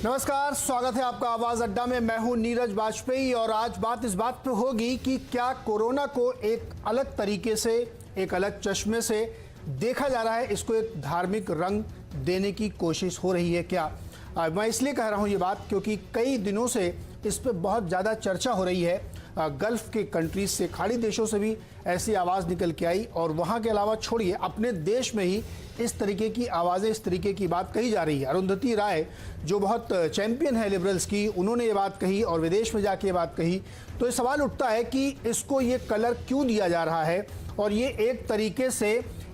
नमस्कार, स्वागत है आपका आवाज अड्डा में। मैं हूं नीरज वाजपेयी और आज बात इस बात पे होगी कि क्या कोरोना को एक अलग तरीके से, एक अलग चश्मे से देखा जा रहा है, इसको एक धार्मिक रंग देने की कोशिश हो रही है क्या। मैं इसलिए कह रहा हूं ये बात क्योंकि कई दिनों से इस पे बहुत ज़्यादा चर्चा हो रही है। गल्फ के कंट्रीज से, खाड़ी देशों से भी ऐसी आवाज़ निकल के आई और वहाँ के अलावा छोड़िए, अपने देश में ही इस तरीके की आवाज़ें, इस तरीके की बात कही जा रही है। अरुंधति राय जो बहुत चैंपियन है लिबरल्स की, उन्होंने ये बात कही और विदेश में जाके ये बात कही। तो ये सवाल उठता है कि इसको ये कलर क्यों दिया जा रहा है और ये एक तरीके से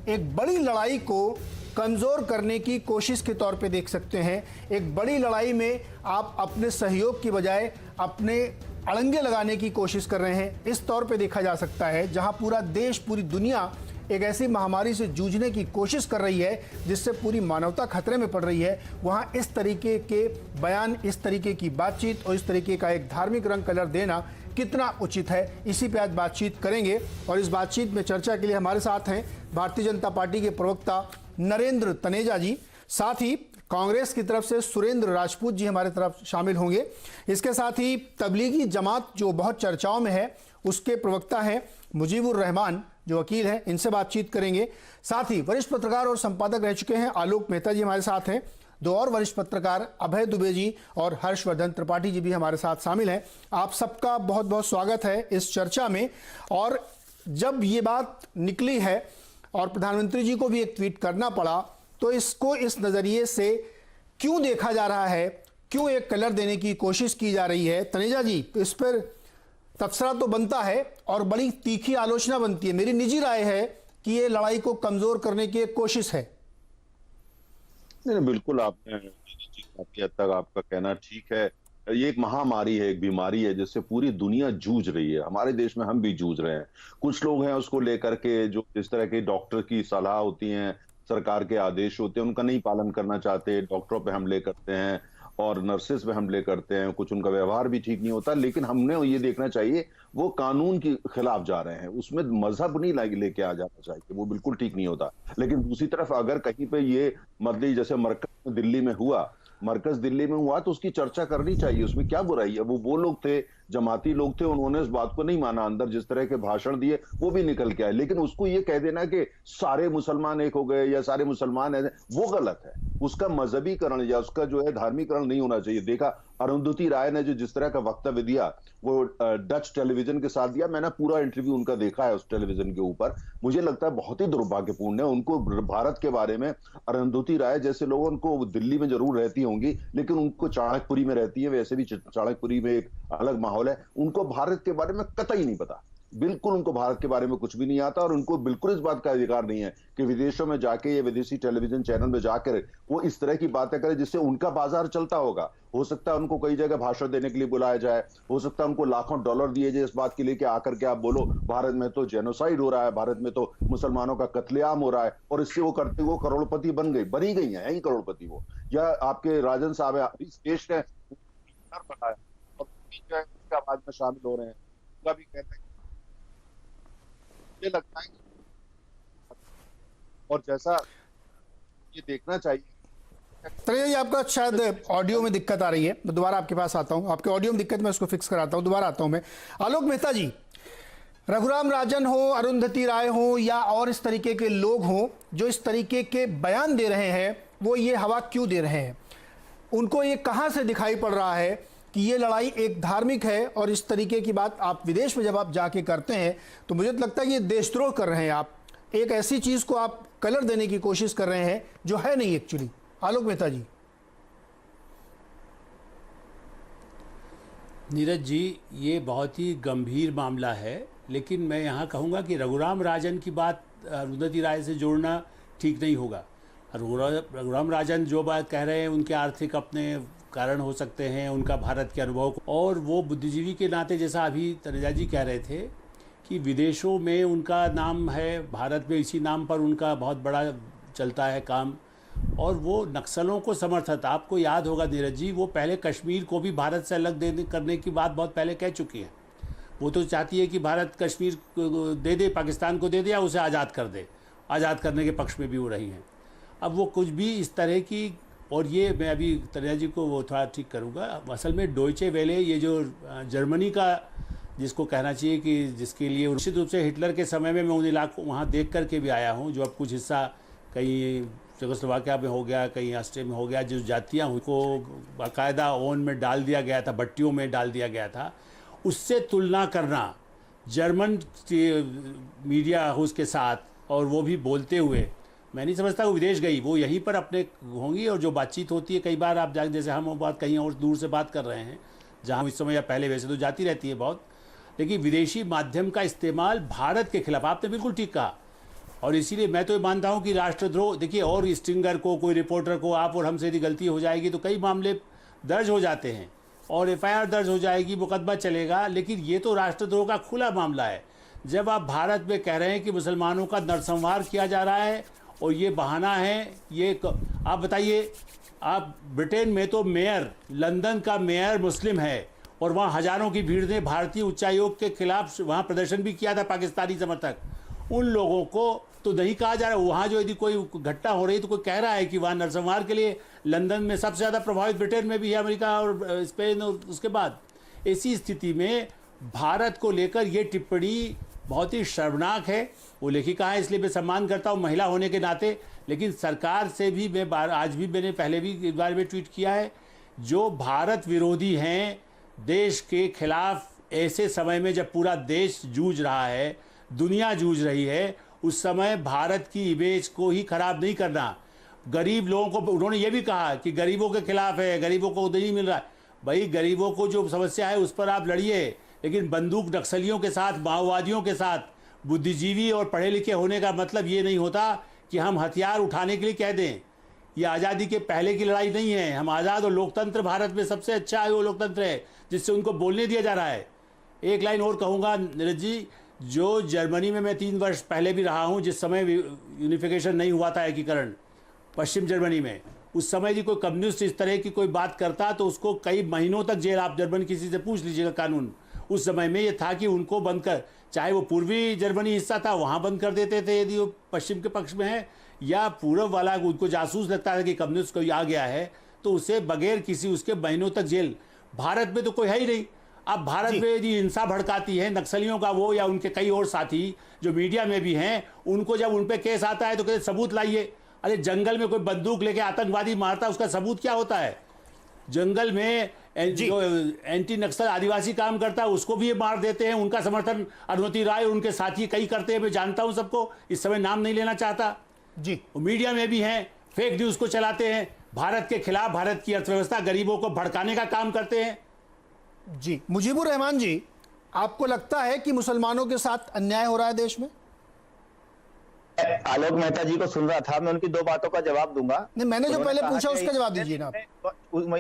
एक बड़ी लड़ाई को कमज़ोर करने की कोशिश के तौर पे देख सकते हैं। एक बड़ी लड़ाई में आप अपने सहयोग की बजाय अपने अड़ंगे लगाने की कोशिश कर रहे हैं, इस तौर पे देखा जा सकता है। जहां पूरा देश, पूरी दुनिया एक ऐसी महामारी से जूझने की कोशिश कर रही है जिससे पूरी मानवता खतरे में पड़ रही है, वहां इस तरीके के बयान, इस तरीके की बातचीत और इस तरीके का एक धार्मिक रंग कलर देना कितना उचित है, इसी पे आज बातचीत करेंगे। और इस बातचीत में चर्चा के लिए हमारे साथ हैं भारतीय जनता पार्टी के प्रवक्ता नरेंद्र तनेजा जी, साथ ही कांग्रेस की तरफ से सुरेंद्र राजपूत जी हमारे तरफ शामिल होंगे। इसके साथ ही तबलीगी जमात जो बहुत चर्चाओं में है, उसके प्रवक्ता हैं मुजीबुर रहमान जो वकील हैं, इनसे बातचीत करेंगे। साथ ही वरिष्ठ पत्रकार और संपादक रह चुके हैं आलोक मेहता जी हमारे साथ हैं। दो और वरिष्ठ पत्रकार अभय दुबे जी और हर्षवर्धन त्रिपाठी जी भी हमारे साथ शामिल हैं। आप सबका बहुत बहुत स्वागत है इस चर्चा में। और जब ये बात निकली है और प्रधानमंत्री जी को भी एक ट्वीट करना पड़ा, तो इसको इस नज़रिए से क्यों देखा जा रहा है, क्यों एक कलर देने की कोशिश की जा रही है। तनेजा जी, इस पर तबसरा तो बनता है और बड़ी तीखी आलोचना बनती है। मेरी निजी राय है कि ये लड़ाई को कमज़ोर करने की एक कोशिश है। नहीं, बिल्कुल आपने काफी हद तक आपका कहना ठीक है। ये एक महामारी है, एक बीमारी है जिससे पूरी दुनिया जूझ रही है। हमारे देश में हम भी जूझ रहे हैं। कुछ लोग हैं उसको लेकर के जो इस तरह के डॉक्टर की सलाह होती है, सरकार के आदेश होते हैं, उनका नहीं पालन करना चाहते, डॉक्टरों पे हमले करते हैं और नर्सेस पे हमले करते हैं। कुछ उनका व्यवहार भी ठीक नहीं होता, लेकिन हमने ये देखना चाहिए वो कानून के खिलाफ जा रहे हैं, उसमें मजहब नहीं लेके आ जाना चाहिए, वो बिल्कुल ठीक नहीं होता। लेकिन दूसरी तरफ अगर कहीं पे ये मतलब जैसे मरकज दिल्ली में हुआ, तो उसकी चर्चा करनी चाहिए, उसमें क्या बुराई है। वो लोग थे, जमाती लोग थे, उन्होंने इस बात को नहीं माना, अंदर जिस तरह के भाषण दिए वो भी निकल के आए। लेकिन उसको ये कह देना कि सारे मुसलमान एक हो गए या सारे मुसलमान है, वो गलत है। उसका मजहबीकरण या उसका जो है धार्मिकरण नहीं होना चाहिए। देखा अरुंधति राय ने जो जिस तरह का वक्तव्य दिया वो डच टेलीविजन के साथ दिया, मैंने पूरा इंटरव्यू उनका देखा है उस टेलीविजन के ऊपर। मुझे लगता है बहुत ही दुर्भाग्यपूर्ण है। उनको भारत के बारे में, अरुंधति राय जैसे लोग, उनको दिल्ली में जरूर रहती होंगी लेकिन उनको चाणक्यपुरी में रहती है, वैसे भी चाणक्यपुरी में एक अलग माहौल है। उनको भारत के बारे में कतई नहीं पता, बिल्कुल उनको भारत के बारे में कुछ भी नहीं आता और उनको बिल्कुल इस बात का अधिकार नहीं है कि विदेशों में जाके या विदेशी टेलीविजन चैनल में जाकर वो इस तरह की बातें करें जिससे उनका बाजार चलता होगा। हो सकता है उनको कई जगह भाषण देने के लिए बुलाया जाए, हो सकता है उनको लाखों डॉलर दिए जाए इस बात के लिए कि आकर के आप बोलो भारत में तो जेनोसाइड हो रहा है, भारत में तो मुसलमानों का कत्लेआम हो रहा है, और इससे वो करते वो करोड़पति बनी गई है, यही करोड़पति वो। या आपके राजन साहब है, इस देश ने बनाया और आवाज में शामिल हो रहे हैं, उनका भी कहते हैं लगता है और जैसा ये देखना चाहिए। तनेजा, आपका शायद ऑडियो में दिक्कत आ रही है, मैं दोबारा आपके पास आता हूं। आपके ऑडियो में दिक्कत, मैं उसको फिक्स कराता हूं, दोबारा आता हूं मैं। आलोक मेहता जी, रघुराम राजन हो, अरुंधति राय हो या और इस तरीके के लोग हों जो इस तरीके के बयान दे रहे हैं, वो ये हवा क्यों दे रहे हैं? उनको ये कहां से दिखाई पड़ रहा है कि ये लड़ाई एक धार्मिक है? और इस तरीके की बात आप विदेश में जब आप जाके करते हैं तो मुझे तो लगता है कि ये देशद्रोह कर रहे हैं आप। एक ऐसी चीज को आप कलर देने की कोशिश कर रहे हैं जो है नहीं एक्चुअली। आलोक मेहता जी। नीरज जी, ये बहुत ही गंभीर मामला है, लेकिन मैं यहाँ कहूँगा कि रघुराम राजन की बात अरुंधति राय से जोड़ना ठीक नहीं होगा। रघुराम राजन जो बात कह रहे हैं उनके आर्थिक अपने कारण हो सकते हैं, उनका भारत के अनुभव, और वो बुद्धिजीवी के नाते, जैसा अभी तनेजा जी कह रहे थे कि विदेशों में उनका नाम है, भारत में इसी नाम पर उनका बहुत बड़ा चलता है काम, और वो नक्सलों को समर्थन। आपको याद होगा नीरज जी, वो पहले कश्मीर को भी भारत से अलग करने की बात बहुत पहले कह चुकी हैं। वो तो चाहती है कि भारत कश्मीर को दे दे, पाकिस्तान को दे दे या उसे आज़ाद कर दे। आज़ाद करने के पक्ष में भी वो रही हैं। अब वो कुछ भी इस तरह की और ये मैं अभी तन्या जी को वो थोड़ा ठीक करूँगा। असल में डोइचे वेले ये जो जर्मनी का जिसको कहना चाहिए कि जिसके लिए निश्चित रूप से हिटलर के समय में मैं उन इलाकों वहाँ देख कर के भी आया हूँ, जो अब कुछ हिस्सा कहीं चेकोस्लोवाकिया में हो गया, कहीं ऑस्ट्रिया में हो गया, जो जातियाँ उनको बाकायदा ओवन में डाल दिया गया था, भट्टियों में डाल दिया गया था, उससे तुलना करना जर्मन मीडिया हाउस के साथ और वो भी बोलते हुए, मैं नहीं समझता वो विदेश गई, वो यहीं पर अपने होंगी। और जो बातचीत होती है कई बार आप जैसे हम बात कहीं और दूर से बात कर रहे हैं, जहाँ इस समय या पहले वैसे तो जाती रहती है बहुत, लेकिन विदेशी माध्यम का इस्तेमाल भारत के खिलाफ, आपने बिल्कुल ठीक कहा। और इसीलिए मैं तो ये मानता हूँ कि राष्ट्रद्रोह, देखिए, और स्टिंगर को, कोई रिपोर्टर को आप और हमसे यदि गलती हो जाएगी तो कई मामले दर्ज हो जाते हैं और FIR दर्ज हो जाएगी, मुकदमा चलेगा, लेकिन ये तो राष्ट्रद्रोह का खुला मामला है। जब आप भारत में कह रहे हैं कि मुसलमानों का नरसंहार किया जा रहा है और ये बहाना है, ये आप बताइए, आप ब्रिटेन में तो मेयर, लंदन का मेयर मुस्लिम है और वहाँ हजारों की भीड़ ने भारतीय उच्चायोग के खिलाफ वहाँ प्रदर्शन भी किया था, पाकिस्तानी समर्थक। उन लोगों को तो नहीं कहा जा रहा, वहाँ जो यदि कोई घटना हो रही तो कोई कह रहा है कि वहाँ नरसंहार के लिए लंदन में सबसे ज़्यादा प्रभावित ब्रिटेन में भी है, अमेरिका और स्पेन, और उसके बाद ऐसी स्थिति में भारत को लेकर ये टिप्पणी बहुत ही शर्मनाक है। वो लेखिका है इसलिए मैं सम्मान करता हूँ महिला होने के नाते, लेकिन सरकार से भी मैं आज भी मैंने पहले भी इस बारे में ट्वीट किया है, जो भारत विरोधी हैं देश के खिलाफ ऐसे समय में जब पूरा देश जूझ रहा है, दुनिया जूझ रही है, उस समय भारत की इमेज को ही खराब नहीं करना। गरीब लोगों को उन्होंने ये भी कहा कि गरीबों के खिलाफ है, गरीबों को नहीं मिल रहा है। भाई गरीबों को जो समस्या है उस पर आप लड़िए, लेकिन बंदूक नक्सलियों के साथ, माओवादियों के साथ, बुद्धिजीवी और पढ़े लिखे होने का मतलब ये नहीं होता कि हम हथियार उठाने के लिए कह दें। ये आज़ादी के पहले की लड़ाई नहीं है। हम आज़ाद और लोकतंत्र, भारत में सबसे अच्छा है वो लोकतंत्र है जिससे उनको बोलने दिया जा रहा है। एक लाइन और कहूँगा नीरज जी, जो जर्मनी में मैं 3 वर्ष पहले भी रहा हूँ, जिस समय यूनिफिकेशन नहीं हुआ था, एकीकरण पश्चिम जर्मनी में, उस समय यदि कोई कम्युनिस्ट इस तरह की कोई बात करता तो उसको कई महीनों तक जेल, आप जर्मन किसी से पूछ लीजिएगा कानून उस समय में ये था कि उनको बंद कर, चाहे वो पूर्वी जर्मनी हिस्सा था वहाँ बंद कर देते थे यदि वो पश्चिम के पक्ष में है, या पूर्व वाला उनको जासूस लगता है कि कम्युनिस्ट कोई आ गया है तो उसे बगैर किसी उसके महीनों तक जेल। भारत में तो कोई है ही नहीं। अब भारत में यदि हिंसा भड़काती है नक्सलियों का वो या उनके कई और साथी जो मीडिया में भी हैं, उनको जब उन पे केस आता है तो कहते सबूत लाइए। अरे जंगल में कोई बंदूक लेके आतंकवादी मारता है, उसका सबूत क्या होता है? जंगल में जो एंटी नक्सल आदिवासी काम करता है उसको भी ये मार देते हैं। उनका समर्थन अनुमति राय और उनके साथी कई करते हैं, मैं जानता हूं सबको, इस समय नाम नहीं लेना चाहता जी। मीडिया में भी हैं, फेक न्यूज को चलाते हैं, भारत के खिलाफ, भारत की अर्थव्यवस्था, गरीबों को भड़काने का काम करते हैं। जी मुजीबुर रहमान जी, आपको लगता है कि मुसलमानों के साथ अन्याय हो रहा है देश में? आलोक मेहता जी को सुन रहा था, मैं उनकी 2 बातों का जवाब दूंगा। नहीं, मैंने जो पहले पूछा उसका जवाब दीजिए ना।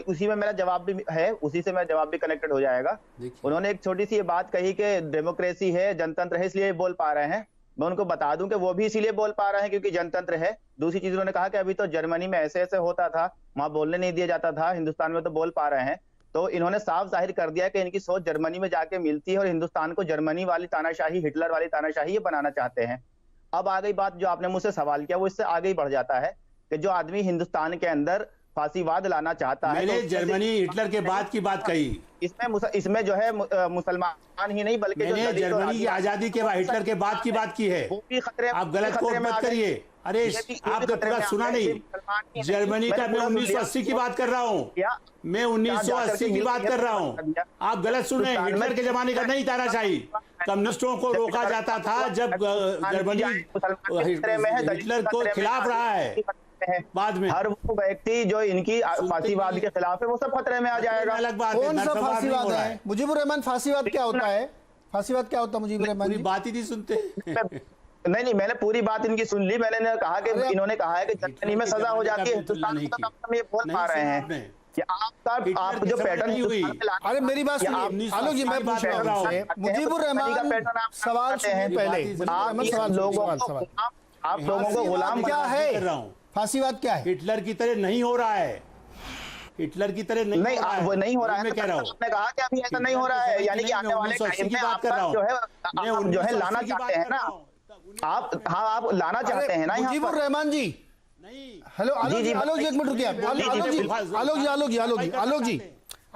उसी में मेरा जवाब भी है, उसी से मेरा जवाब भी कनेक्टेड हो जाएगा। उन्होंने एक छोटी सी ये बात कही कि डेमोक्रेसी है, जनतंत्र है, इसलिए बोल पा रहे हैं। मैं उनको बता दूं कि वो भी इसीलिए बोल पा रहे हैं क्योंकि जनतंत्र है। दूसरी चीज उन्होंने कहा कि अभी तो जर्मनी में ऐसे ऐसे होता था, वहां बोलने नहीं दिया जाता था, हिंदुस्तान में तो बोल पा रहे हैं। तो इन्होंने साफ जाहिर कर दिया कि इनकी सोच जर्मनी में जाके मिलती है और हिंदुस्तान को जर्मनी वाली तानाशाही, हिटलर वाली तानाशाही ये बनाना चाहते हैं। अब आ गई बात जो आपने मुझसे सवाल किया, वो इससे आगे ही बढ़ जाता है कि जो आदमी हिंदुस्तान के अंदर फांसीवाद लाना चाहता है, मैंने जर्मनी हिटलर के बाद की बात कही। इसमें जो है मुसलमान ही नहीं बल्कि मैंने जर्मनी की आजादी के बाद हिटलर के बाद की बात की है। वो भी खतरे, आप गलत कोट मत करिए। अरे आपने पूरा सुना नहीं। जर्मनी का मैं 1980 की बात कर रहा हूँ, मैं 1980 की बात कर रहा हूँ। आप गलत सुन रहे हैं। हिटलर के जमाने का नहीं तानाशाही, कम्युनिस्टों को रोका जाता था जब जर्मनी हिटलर को खिलाफ रहा है। बाद में हर वो व्यक्ति जो इनकी फांसीवाद के खिलाफ है वो सब खतरे में आ जाएगा। अलग बात है। कौन सा फांसीवाद है? मुजीबुर रहमान, फांसीवाद क्या होता है? फांसीवाद क्या होता है मुजीबुर रहमान जी? बात ही नहीं सुनते। नहीं, मैंने पूरी बात इनकी सुन ली। मैंने कहा कि इन्होंने कहा है कि जर्मनी में सजा हो जाती है, हिंदुस्तान में तो ये बोल पा रहे हैं कि आप जो पैटर्न। अरे मेरी बात सुनिए आलोक जी, मैं पूछ रहा हूँ मुजीबुर रहमान, सवाल सुनिए पहले। आप लोगों को गुलाम क्या है? फांसीवाद क्या है? हिटलर की तरह नहीं हो रहा है, हिटलर की तरह नहीं हो रहा है। वो नहीं हो रहा है। मैं कह रहा हूँ, आपने कहा कि अभी ऐसा नहीं हो रहा है, यानी कि आने वाले टाइम में आप जो है लाना चाहते हैं ना, आप लाना चाहते हैं ना। मुजीबुर रहमान जी, हेलो आलोक जी, आलोक जी एक मिनट रुकिए आप।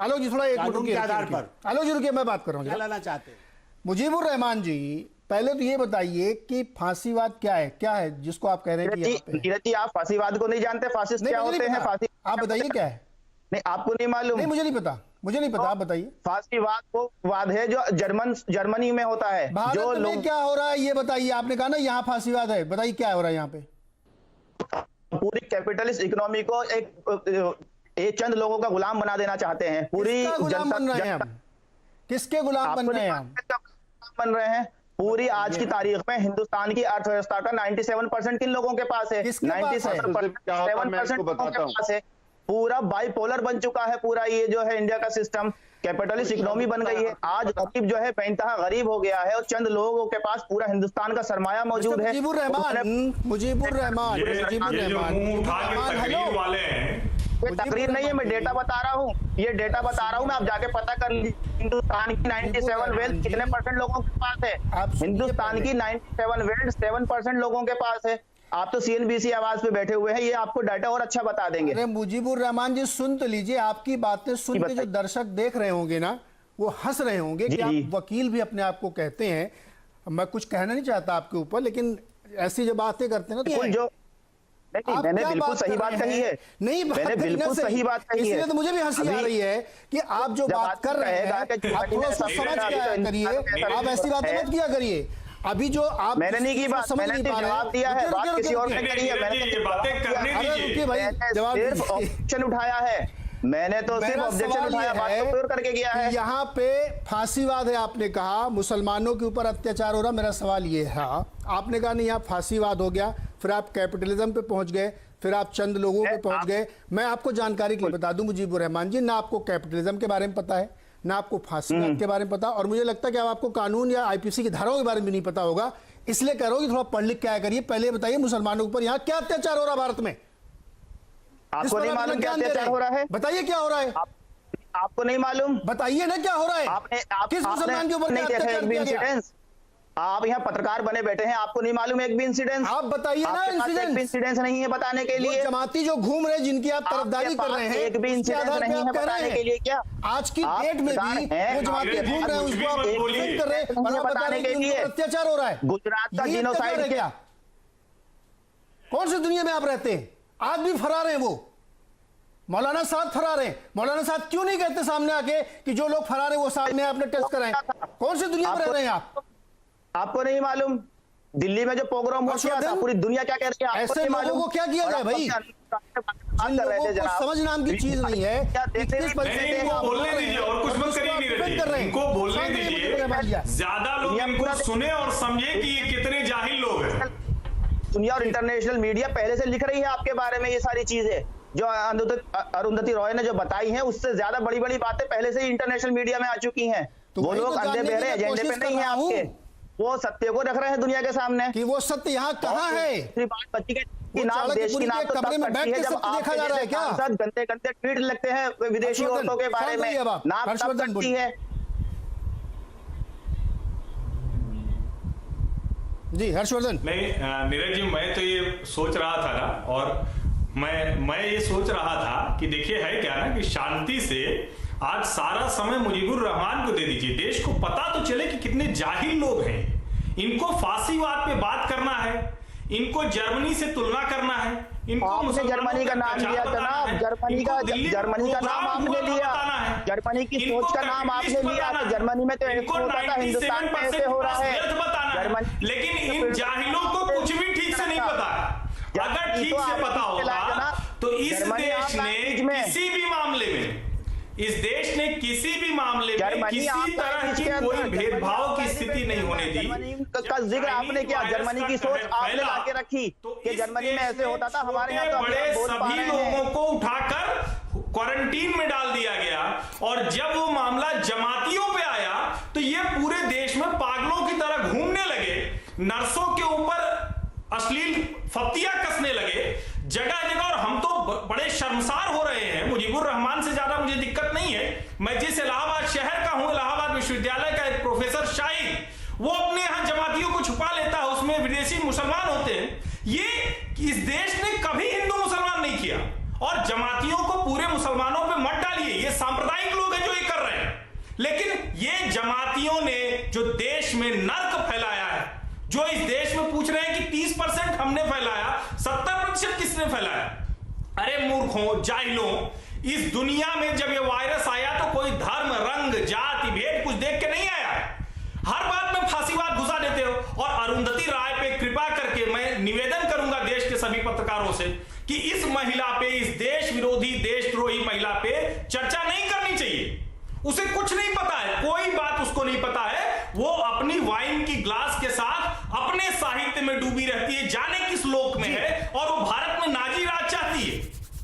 आलोक जी थोड़ा एक मिनट रुकिए। आलोक जी रुकिए, मैं बात कर रहा हूँ। क्या लाना चाहते हैं? मुजीबुर रहमान जी, पहले तो ये बताइए कि फांसीवाद क्या है जिसको आप कह रहे हैं कि यहाँ पे नीरज जी, आप फांसीवाद को नहीं जानते? फासिस्ट क्या होते हैं? फांसी आप बताइए क्या है? नहीं, आपको नहीं मालूम? नहीं, मुझे नहीं पता, आप बताइए। फांसीवाद वो वाद है जो जर्मनी में होता है। भारत जो में लोग क्या हो रहा है ये बताइए। आपने कहा ना यहाँ फांसीवाद है, बताइए क्या हो रहा है यहाँ पे? पूरी कैपिटलिस्ट इकोनॉमी को एक चंद लोगों का गुलाम बना देना चाहते हैं। पूरी गुलाम बन रहे हैं हम? किसके गुलाम बन रहे हैं हम? बन रहे हैं। पूरी आज की तारीख में हिंदुस्तान की अर्थव्यवस्था का 97% किन लोगों के पास है? 97% लोगों के पास है। पूरा बाइपोलर बन चुका है पूरा ये जो है इंडिया का सिस्टम। कैपिटलिस्ट इकोनॉमी बन गई है। आज गरीब जो है बेइंतहा गरीब हो गया है और चंद लोगों के पास पूरा हिंदुस्तान का सरमाया मौजूद है। मुजीबुर रहमान हेलो वाले हैं। ये तकरीर नहीं है, मैं डेटा बता रहा हूँ। ये डेटा बता रहा हूँ मैं, आप जाके पता कर लीजिए। हिंदुस्तान की 97 वेल्थ कितने % लोगों के पास है? हिंदुस्तान की 97 वेल्थ 7% लोगों के पास है। आप तो CNBC आवाज पे बैठे हुए हैं, ये आपको डाटा और अच्छा बता देंगे। अरे मुजीबुर रहमान जी सुन तो लीजिए, आपकी बातें सुन के जो दर्शक देख रहे होंगे ना, वो हंस रहे होंगे कि आप वकील भी अपने आप को कहते हैं। मैं कुछ कहना नहीं चाहता आपके ऊपर, लेकिन ऐसी जो बातें करते हैं ना, जो मैंने बिल्कुल सही बात कही है। नहीं, मैंने बिल्कुल सही बात कही है। इसलिए तो मुझे भी हंसी आ रही है कि आप जो बात कर रहे हैं आप थोड़ा सा समझ के करिए। आप ऐसी बातें मत किया करिए। अभी जो आप मैंने नहीं की बात, मैंने जवाब दिया है। बात किसी और ने करी है। मैंने सिर्फ ऑब्जेक्शन उठाया है। मैंने तो सिर्फ ऑब्जेक्शन उठाया, बात तो क्लियर करके गया है। यहाँ पे फांसीवाद है, आपने कहा मुसलमानों के ऊपर अत्याचार हो रहा। मेरा सवाल ये है, आपने कहा नहीं यहाँ फांसीवाद हो गया, फिर आप कैपिटलिज्म पे पहुंच गए, फिर आप चंद लोगों पे पहुंच गए। मैं आपको जानकारी के लिए बता दूं मुजीबुर रहमान जी, ना आपको कैपिटलिज्म के बारे में पता है, ना आपको फांसीवाद के बारे में पता, और मुझे लगता है कि अब आपको कानून या IPC की धाराओं के बारे में भी नहीं पता होगा। इसलिए कह रहा हूं कि थोड़ा पढ़ लिख के आया करिए। पहले बताइए मुसलमानों के ऊपर यहाँ क्या अत्याचार हो रहा है भारत में? आपको नहीं मालूम क्या अत्याचार हो रहा है? बताइए क्या हो रहा है? आपको नहीं मालूम? बताइए ना क्या हो रहा है? किस मुसलमान के ऊपर नहीं देखा एक भी इंसिडेंस? आप यहाँ पत्रकार बने बैठे हैं, आपको नहीं मालूम एक भी इंसिडेंस? आप बताइए ना इंसिडेंस नहीं है बताने के लिए। जमाती जो घूम रहे, जिनकी आप तरफदारी कर रहे हैं, एक भी इंसिडेंस नहीं है बताने के लिए क्या? आज की डेट में भी वो जमाती घूम रहे हैं, उसको आप एक्सप्लेन कर रहे हैं, बताने के लिए अत्याचार हो रहा है। गुजरात का जीनोसाइड है क्या? कौन सी दुनिया में आप रहते हैं? आज भी फरार हैं वो। मौलाना साहब फरार हैं। मौलाना साहब क्यों नहीं कहते सामने आके कि जो लोग फरार हैं वो सामने आपने टेस्ट कराएं? कौन सी दुनिया में रह रहे हैं आप? आपको नहीं मालूम? दिल्ली में जो प्रोग्राम हुआ था, पूरी दुनिया क्या कह रही है? ऐसे लोगों को क्या किया जाए भाई? जिन लोगों को समझ नाम की चीज नहीं है, बोलने दीजिए और कुछ मत करिए। इनको बोलने दीजिए, ज्यादा लोग इनको सुने और समझे कि ये कितने जाहिल लोग हैं। दुनिया और इंटरनेशनल मीडिया पहले से लिख रही है आपके बारे में ये सारी चीजें। जो अरुंधति रॉय ने जो बताई हैं, उससे ज्यादा बड़ी बड़ी बातें पहले से ही इंटरनेशनल मीडिया में आ चुकी हैं। वो लोग अंधे बहरे एजेंडे पे नहीं है आपके, वो सत्य को रख रहे हैं दुनिया के सामने कि वो सत्य यहाँ कहाँ है? बात बची के नाम देश की नाम तो तब करती है जब देखा जा रहा है क्या? गंदे गंदे ट्वीट लगते हैं विदेशी औरतों के बारे में, नाम तब करती है। जी हर्षवर्धन। नहीं नीरज जी, मैं तो ये सोच रहा था ना, और मैं ये सोच रहा था कि देखिए है क्या ना, कि शांति से आज सारा समय मुजीबुर रहमान को दे दीजिए। देश को पता तो चले कि कितने जाहिल लोग हैं। इनको फांसीवाद पे बात करना है, इनको जर्मनी से तुलना करना है, इनको जर्मनी का नाम लिया जनाब, जर्मनी का नाम आपने लिया, जर्मनी की सोच का नाम आपने लिया। तो जर्मनी में तो ऐसे होता था, हिंदुस्तान में ऐसे हो रहा है। लेकिन इन जाहिलों को कुछ भी ठीक से नहीं पता है। अगर ठीक से पता होगा तो इस देश ने किसी भी मामले में, इस देश ने किसी भी मामले में किसी तरह की कोई भेदभाव की स्थिति नहीं होने दी। का जिक्र आपने किया, जर्मनी की सोच आपने लाके रखी कि जर्मनी में ऐसे होता था, हमारे यहाँ तो बड़े सभी लोगों को उठाकर क्वारंटीन में डाल दिया गया। और जब वो मामला जमातियों पे आया तो ये पूरे देश में पागलों की तरह घूमने लगे, नर्सों के ऊपर अश्लील फतिया कसने लगे जगह जगह। और हम तो बड़े शर्मसार हो रहे हैं। मुजीबुर रहमान से ज्यादा मुझे दिक्कत नहीं है। मैं जिस इलाहाबाद शहर का हूं, इलाहाबाद विश्वविद्यालय का एक प्रोफेसर शाहिद, वो अपने यहां जमातियों को छुपा लेता है, उसमें विदेशी मुसलमान होते हैं। ये इस देश ने कभी हिंदू मुसलमान और जमातियों को पूरे मुसलमानों पे मत डालिए। ये सांप्रदायिक लोग हैं जो ये कर रहे हैं, लेकिन ये जमातियों ने जो देश में नर्क फैलाया है, जो इस देश में पूछ रहे हैं कि 30% हमने फैलाया, 70% किसने फैलाया? अरे मूर्खों, जाहिलों, इस दुनिया में जब ये वायरस आया तो कोई धर्म, रंग, जाति, भेद कुछ देख के नहीं आया। हर बात में फांसीवाद घुसा देते हो। और अरुंधति राय पे कृपा करके मैं निवेदन करूंगा देश के सभी पत्रकारों से कि इस महिला पे, इस देश विरोधी, देशद्रोही महिला पे चर्चा नहीं करनी चाहिए। उसे कुछ नहीं पता है, कोई बात उसको नहीं पता है। वो अपनी वाइन की ग्लास के साथ अपने साहित्य में डूबी रहती है, जाने किस लोक में है। और वो भारत में नाजी राज चाहती है,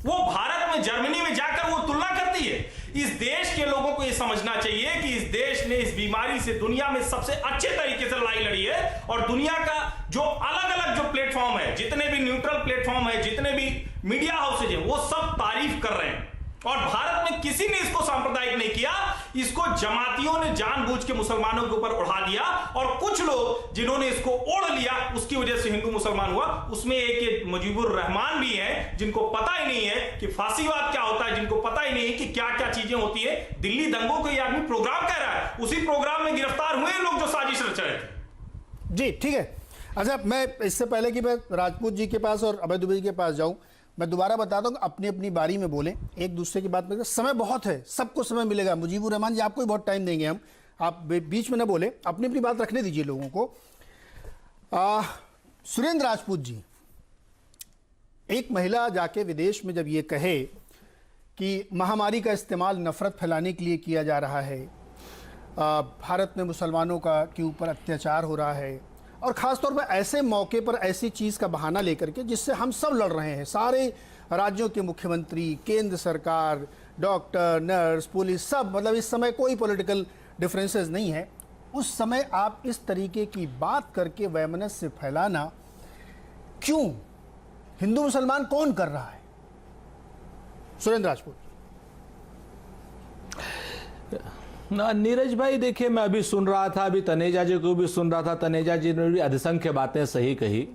वो भारत में, जर्मनी में जाकर वो तुलना करती है। इस देश के लोगों को ये समझना चाहिए कि इस देश ने इस बीमारी से दुनिया में सबसे अच्छे तरीके से लड़ाई लड़ी है। और दुनिया का जो अलग अलग जो प्लेटफॉर्म है, जितने भी न्यूट्रल प्लेटफॉर्म है, जितने भी मीडिया हाउसेज है, वो सब तारीफ कर रहे हैं। और भारत में किसी ने इसको सांप्रदायिक नहीं किया, इसको जमातियों ने जानबूझ के मुसलमानों के ऊपर उड़ा दिया। और कुछ लोग जिन्होंने इसको ओढ़ लिया, उसकी वजह से हिंदू मुसलमान हुआ। उसमें एक मुजीबुर रहमान भी है, जिनको पता ही नहीं है कि फांसीवाद क्या होता है, जिनको पता ही नहीं है कि क्या क्या चीजें होती है। दिल्ली दंगों को ये आदमी प्रोग्राम कह रहा है, उसी प्रोग्राम में गिरफ्तार हुए लोग जो साजिश रच रहे थे। जी ठीक है। अच्छा, मैं इससे पहले कि मैं राजपूत जी के पास और अभय दुबे जी के पास जाऊं, मैं दोबारा बताता हूँ, अपनी अपनी बारी में बोलें, एक दूसरे की बात में। समय बहुत है, सबको समय मिलेगा। मुजीबुर रहमान जी, आपको भी बहुत टाइम देंगे हम, आप बीच में ना बोले, अपनी अपनी बात रखने दीजिए लोगों को। सुरेंद्र राजपूत जी, एक महिला जाके विदेश में जब ये कहे कि महामारी का इस्तेमाल नफरत फैलाने के लिए किया जा रहा है, भारत में मुसलमानों का के ऊपर अत्याचार हो रहा है, और ख़ासतौर पर ऐसे मौके पर ऐसी चीज़ का बहाना लेकर के जिससे हम सब लड़ रहे हैं, सारे राज्यों के मुख्यमंत्री, केंद्र सरकार, डॉक्टर, नर्स, पुलिस, सब, मतलब इस समय कोई पॉलिटिकल डिफरेंसेस नहीं है। उस समय आप इस तरीके की बात करके वैमनस्य फैलाना क्यों? हिंदू मुसलमान कौन कर रहा है? सुरेंद्र राजपूत। नीरज भाई, देखिए, मैं अभी सुन रहा था, अभी तनेजा जी को भी सुन रहा था, तनेजा जी ने भी अधिसंख्य बातें सही कही।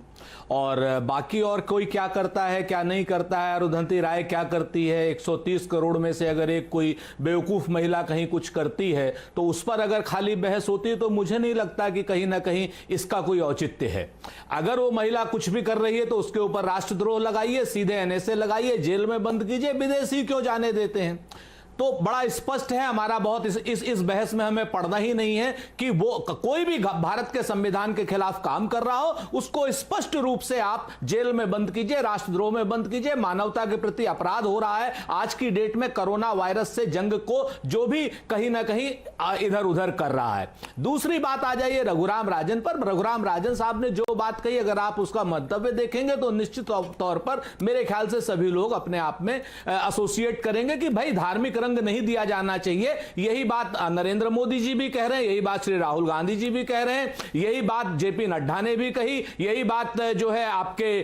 और बाकी और कोई क्या करता है, क्या नहीं करता है, अरुंधति राय क्या करती है, 130 करोड़ में से अगर एक कोई बेवकूफ़ महिला कहीं कुछ करती है तो उस पर अगर खाली बहस होती है तो मुझे नहीं लगता कि कहीं ना कहीं इसका कोई औचित्य है। अगर वो महिला कुछ भी कर रही है तो उसके ऊपर राष्ट्रद्रोह लगाइए, सीधे NSA लगाइए, जेल में बंद कीजिए, विदेशी क्यों जाने देते हैं? तो बड़ा स्पष्ट है, हमारा बहुत इस बहस में हमें पड़ना ही नहीं है कि वो कोई भी भारत के संविधान के खिलाफ काम कर रहा हो उसको स्पष्ट रूप से आप जेल में बंद कीजिए, राष्ट्रद्रोह में बंद कीजिए। मानवता के प्रति अपराध हो रहा है आज की डेट में, कोरोना वायरस से जंग को जो भी कहीं ना कहीं इधर उधर कर रहा है। दूसरी बात आ जाइए रघुराम राजन पर। रघुराम राजन साहब ने जो बात कही, अगर आप उसका मंतव्य देखेंगे तो निश्चित तौर पर मेरे ख्याल से सभी लोग अपने आप में एसोसिएट करेंगे कि भाई धार्मिक रंग नहीं दिया जाना चाहिए। यही बात नरेंद्र मोदी जी भी कह रहे हैं, यही बात श्री राहुल गांधी जी भी कह रहे हैं, यही बात जेपी नड्डा ने भी कही, यही बात जो है आपके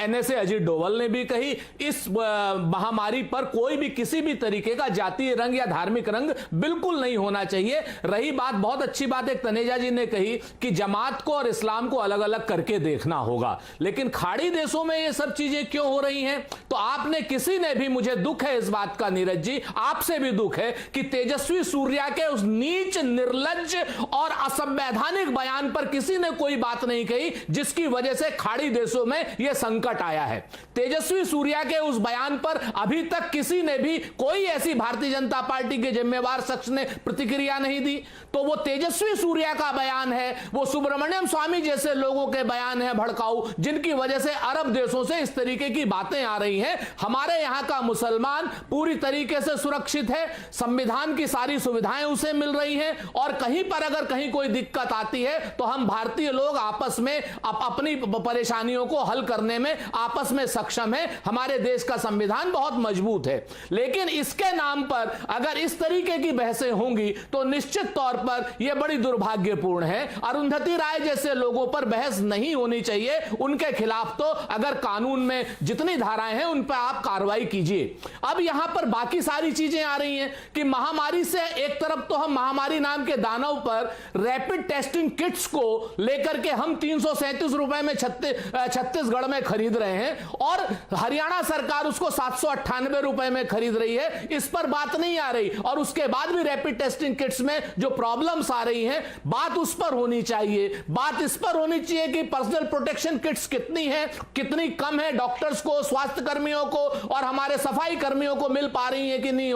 NSA अजीत डोवल ने भी कही। इस महामारी पर कोई भी किसी भी तरीके का जातीय रंग या धार्मिक रंग बिल्कुल नहीं होना चाहिए। रही बात, बहुत अच्छी बात एक तनेजा जी ने कही कि जमात को और इस्लाम को अलग अलग करके देखना होगा, लेकिन खाड़ी देशों में ये सब चीजें क्यों हो रही हैं? तो आपने, किसी ने भी, मुझे दुख है इस बात का नीरज जी, आपसे भी दुख है कि तेजस्वी सूर्या के उस नीच, निर्लज्ज और असंवैधानिक बयान पर किसी ने कोई बात नहीं कही जिसकी वजह से खाड़ी देशों में यह संकट आया है। तेजस्वी सूर्या के उस बयान पर अभी तक किसी ने भी, कोई ऐसी भारतीय जनता पार्टी के जिम्मेवार शख्स ने प्रतिक्रिया नहीं दी। तो वो तेजस्वी सूर्या का बयान है, वो सुब्रमण्यम स्वामी जैसे लोगों के बयान है भड़काऊ, जिनकी वजह से अरब देशों से इस तरीके की बातें आ रही हैं। हमारे यहां का मुसलमान पूरी तरीके से सुरक्षित है, संविधान की सारी सुविधाएं उसे मिल रही हैं, और कहीं पर अगर कहीं कोई दिक्कत आती है तो हम भारतीय लोग आपस में अपनी परेशानियों को हल करने में आपस में सक्षम है। हमारे देश का संविधान बहुत मजबूत है। लेकिन इसके नाम पर अगर इस तरीके की बहसें होंगी तो निश्चित तौर पर यह बड़ी दुर्भाग्यपूर्ण है। अरुंधति राय जैसे लोगों पर बहस नहीं होनी चाहिए, उनके खिलाफ तो अगर कानून में जितनी धाराएं हैं उन पर आप कार्रवाई कीजिए। अब यहां पर बाकी सारी चीजें आ रही हैं कि महामारी से एक तरफ तो हम महामारी नाम के दानव पर रैपिड टेस्टिंग किट्स को लेकर के हम 337 रुपए में छत्तीसगढ़ में खरीद रहे हैं और हरियाणा सरकार उसको 798 रुपए में खरीद रही है, इस पर बात नहीं आ रही। और उसके बाद भी रैपिड टेस्टिंग किट्स में जो प्रॉब्लम्स आ रही हैं, बात उस पर होनी चाहिए। बात इस पर होनी चाहिए कि पर्सनल प्रोटेक्शन किट्स कितनी है, कितनी कम है, डॉक्टर्स को, स्वास्थ्य कर्मियों को और हमारे सफाई कर्मियों को मिल पा रही है कि नहीं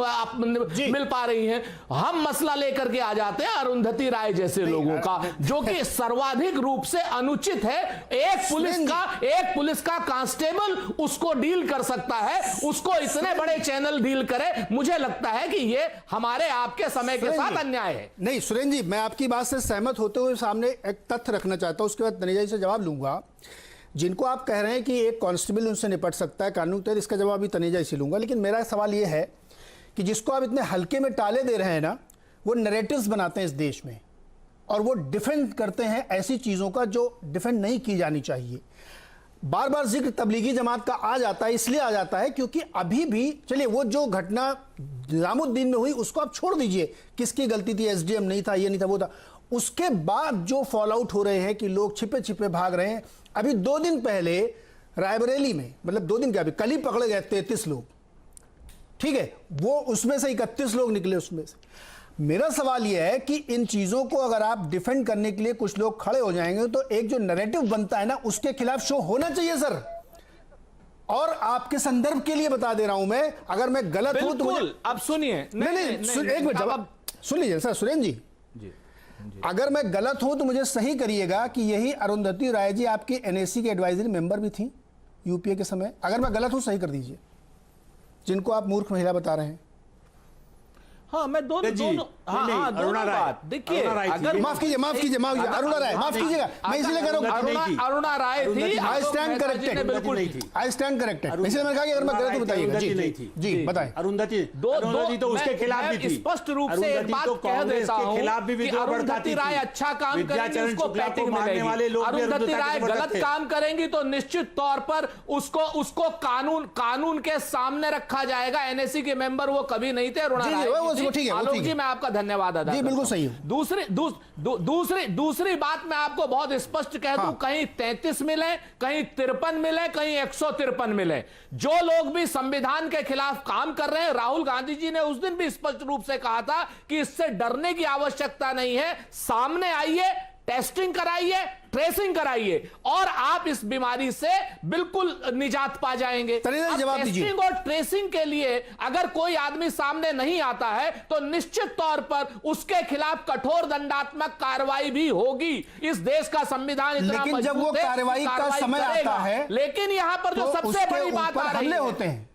मिल पा रही हैं। हम मसला लेकर के आ जाते हैं अरुंधति राय जैसे लोगों का, जो कि सर्वाधिक रूप से अनुचित है। एक पुलिस का कांस्टेबल उसको डील कर सकता है, उसको इतने बड़े चैनल डील करे। मुझे लगता है कि ये हमारे आपके समय के साथ अन्याय है। नहीं सुरेंद्र जी, मैं आपकी बात से सहमत होते हुए सामने एक तथ्य रखना चाहता हूं, उसके बाद तनेजा जी से जवाब लूंगा। जिनको आप कह रहे हैं कि एक कांस्टेबल उनसे निपट सकता है कानून तहत, इसका जवाब भी तनेजा से लूंगा। लेकिन मेरा सवाल यह है कि जिसको आप इतने हल्के में टाले दे रहे हैं ना, वो नैरेटिव्स बनाते हैं इस देश में और वो डिफेंड करते हैं ऐसी चीज़ों का जो डिफेंड नहीं की जानी चाहिए। बार बार जिक्र तबलीगी जमात का आ जाता है, इसलिए आ जाता है क्योंकि अभी भी, चलिए वो जो घटना निजामुद्दीन में हुई उसको आप छोड़ दीजिए, किसकी गलती थी, एसडीएम नहीं था, ये नहीं था, वो था। उसके बाद जो फॉल आउट हो रहे हैं कि लोग छिपे छिपे भाग रहे हैं। अभी 2 दिन पहले रायबरेली में, मतलब 2 दिन क्या, अभी कल ही पकड़े गए 33 लोग, ठीक है, वो उसमें से 31 लोग निकले उसमें से। मेरा सवाल यह है कि इन चीजों को अगर आप डिफेंड करने के लिए कुछ लोग खड़े हो जाएंगे तो एक जो नैरेटिव बनता है ना, उसके खिलाफ शो होना चाहिए सर। और आपके संदर्भ के लिए बता दे रहा हूं मैं, अगर मैं गलत हूं तो अब सुनिए, नहीं, एक मिनट जवाब सुन लीजिए सर। सुरेंद्र जी, अगर मैं गलत हूं तो मुझे सही करिएगा कि यही अरुंधति राय जी आपकी एनएससी के एडवाइजरी मेंबर भी थी यूपीए के समय। अगर मैं गलत हूं सही कर दीजिए, जिनको आप मूर्ख महिला बता रहे हैं। हाँ, मैं दोनों अरुणा राय, देखिए, अगर माफ कीजिए अरुणा राय, माफ कीजिएगा, मैं इसलिए कह रहा हूं अरुणा राय थी। आई स्टैंड करेक्टेड, बिल्कुल नहीं थी, आई स्टैंड करेक्टेड। इसलिए मैंने कहा कि अगर मैं गलत हूं बताइएगा। जी बताएं। अरुंधति तो उसके खिलाफ भी थी, स्पष्ट रूप से एक बात कह देता हूं कि अरुंधति राय अच्छा काम करेंगी, उसको बैटिंग मिलेगी। अरुंधति राय गलत काम करेंगी तो निश्चित तौर पर उसको कानून के सामने रखा जाएगा। एनएससी के मेंबर वो कभी नहीं थे। अरुणा राय, आलोक जी, मैं आपका धन्यवाद अदा करता हूं। बिल्कुल सही हूं। दूसरी बात मैं आपको बहुत स्पष्ट कह दूं, कहीं 33 मिले, कहीं 53 मिले, कहीं 153 मिले। जो लोग भी संविधान के खिलाफ काम कर रहे हैं, राहुल गांधी जी ने उस दिन भी स्पष्ट रूप से कहा था कि इससे डरने की आवश्यकता नहीं है, सामने आइए, टेस्टिंग कराइए, ट्रेसिंग कराइए और आप इस बीमारी से बिल्कुल निजात पा जाएंगे। जवाब दीजिए। टेस्टिंग और ट्रेसिंग के लिए अगर कोई आदमी सामने नहीं आता है तो निश्चित तौर पर उसके खिलाफ कठोर दंडात्मक कार्रवाई भी होगी। इस देश का संविधान इतना लेकिन जब वो कार्रवाई का समय आता है, लेकिन यहां पर जो सबसे बड़ी बात आ रही है,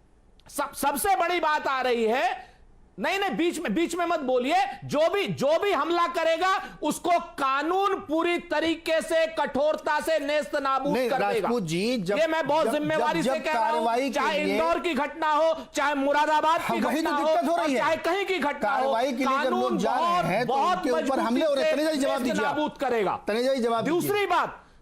सबसे बड़ी बात आ रही है, नहीं, बीच में मत बोलिए। जो भी हमला करेगा उसको कानून पूरी तरीके से कठोरता से नेस्त नाबूद कर देगा। जी, ये मैं बहुत जिम्मेवारी से कह रहा हूं, चाहे इंदौर की घटना हो, चाहे मुरादाबाद की घटना हो, चाहे कहीं की घटना हो, कानून बहुत मजबूती से नाबूद करेगा।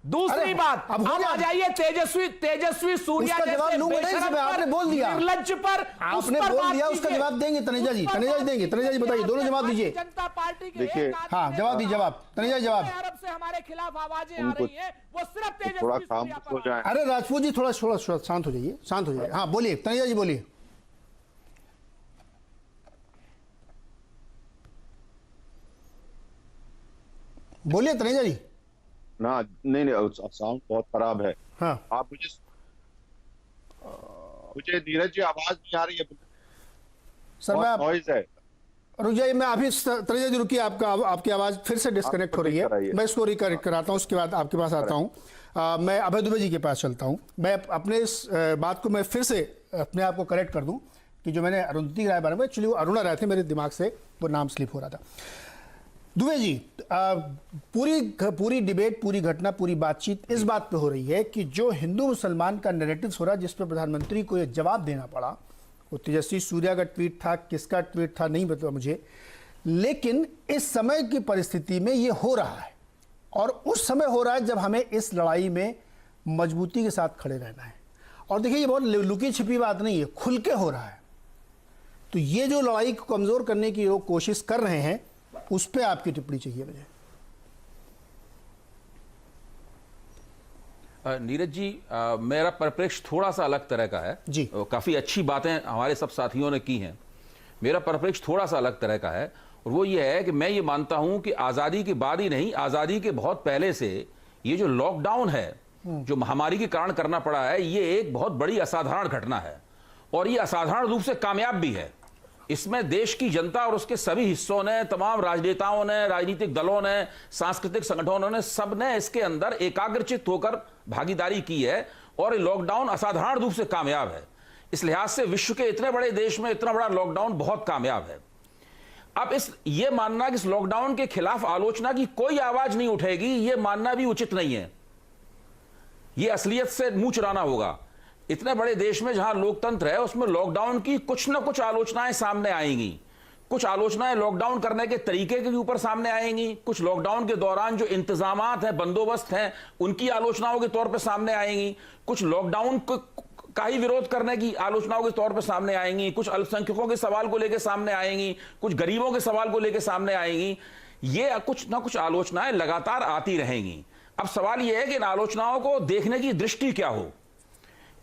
दूसरी बात अब आ जाइए तेजस्वी सूर्या जवाब लूंगा नहीं, आपने बोल दिया, निर्लज्ज पर आपने बोल दिया, उसका जवाब देंगे तनेजा जी देंगे। तनेजा जी बताइए, दोनों जवाब दीजिए। जनता पार्टी के देखिए, हाँ जवाब दीजिए, जवाब तनेजा जवाब। अरब से हमारे खिलाफ आवाजें आ रही हैं, वो सिर्फ तेजस्वी थोड़ा काम हो जाए। अरे राजपूत जी थोड़ा शांत हो जाइए, हाँ बोलिए तनेजा जी, बोलिए। बोलिए तनेजा जी। ना नहीं, साउंड बहुत खराब है। हाँ, आप मुझे नीरज जी आवाज नहीं आ रही है सर, मैं नॉइज है। रुक जाइए, मैं अभी तनेजा जी रुकिए, आपकी आवाज फिर से डिस्कनेक्ट हो रही है, मैं इसको रिकनेक्ट कराता हूँ, उसके बाद आपके पास आता हूँ। मैं अभय दुबे जी के पास चलता हूँ। मैं अपने इस बात को मैं फिर से अपने आप को करेक्ट कर दूँ कि जो मैंने अरुंधति राय बारे में, एक्चुअली वो अरुणा राय थे, मेरे दिमाग से वो नाम स्लिप हो रहा था। दुबे जी, पूरी डिबेट, पूरी घटना, पूरी बातचीत इस बात पे हो रही है कि जो हिंदू मुसलमान का नैरेटिव हो रहा है, जिस पर प्रधानमंत्री को ये जवाब देना पड़ा, वो तेजस्वी सूर्या का ट्वीट था, किसका ट्वीट था नहीं पता मुझे, लेकिन इस समय की परिस्थिति में ये हो रहा है और उस समय हो रहा है जब हमें इस लड़ाई में मजबूती के साथ खड़े रहना है। और देखिए ये बहुत लुकी छिपी बात नहीं है, खुल के हो रहा है। तो ये जो लड़ाई को कमजोर करने की लोग कोशिश कर रहे हैं, उस पर आपकी टिप्पणी चाहिए मुझे। नीरज जी, मेरा परिप्रेक्ष्य थोड़ा सा अलग तरह का है जी। काफी अच्छी बातें हमारे सब साथियों ने की हैं। मेरा परिप्रेक्ष्य थोड़ा सा अलग तरह का है, और वो ये है कि मैं ये मानता हूं कि आजादी के बाद ही नहीं, आजादी के बहुत पहले से ये जो लॉकडाउन है, जो महामारी के कारण करना पड़ा है, ये एक बहुत बड़ी असाधारण घटना है, और ये असाधारण रूप से कामयाब भी है। इसमें देश की जनता और उसके सभी हिस्सों ने, तमाम राजनेताओं ने, राजनीतिक दलों ने, सांस्कृतिक संगठनों ने, सबने इसके अंदर एकाग्रचित्त होकर भागीदारी की है, और लॉकडाउन असाधारण रूप से कामयाब है। इस लिहाज से विश्व के इतने बड़े देश में इतना बड़ा लॉकडाउन बहुत कामयाब है। अब ये मानना कि इस लॉकडाउन के खिलाफ आलोचना की कोई आवाज नहीं उठेगी, ये मानना भी उचित नहीं है। ये असलियत से मुंह चुराना होगा। इतने बड़े देश में जहां लोकतंत्र है, उसमें लॉकडाउन की कुछ ना कुछ आलोचनाएं सामने आएंगी। कुछ आलोचनाएं लॉकडाउन करने के तरीके के ऊपर सामने आएंगी, कुछ लॉकडाउन के दौरान जो इंतजामात हैं, बंदोबस्त हैं, उनकी आलोचनाओं के तौर पर सामने आएंगी। कुछ लॉकडाउन का ही विरोध करने की आलोचनाओं के तौर पर सामने आएंगी, कुछ अल्पसंख्यकों के सवाल को लेकर सामने आएंगी, कुछ गरीबों के सवाल को लेकर सामने आएंगी। ये कुछ ना कुछ आलोचनाएं लगातार आती रहेंगी। अब सवाल यह है कि इन आलोचनाओं को देखने की दृष्टि क्या हो,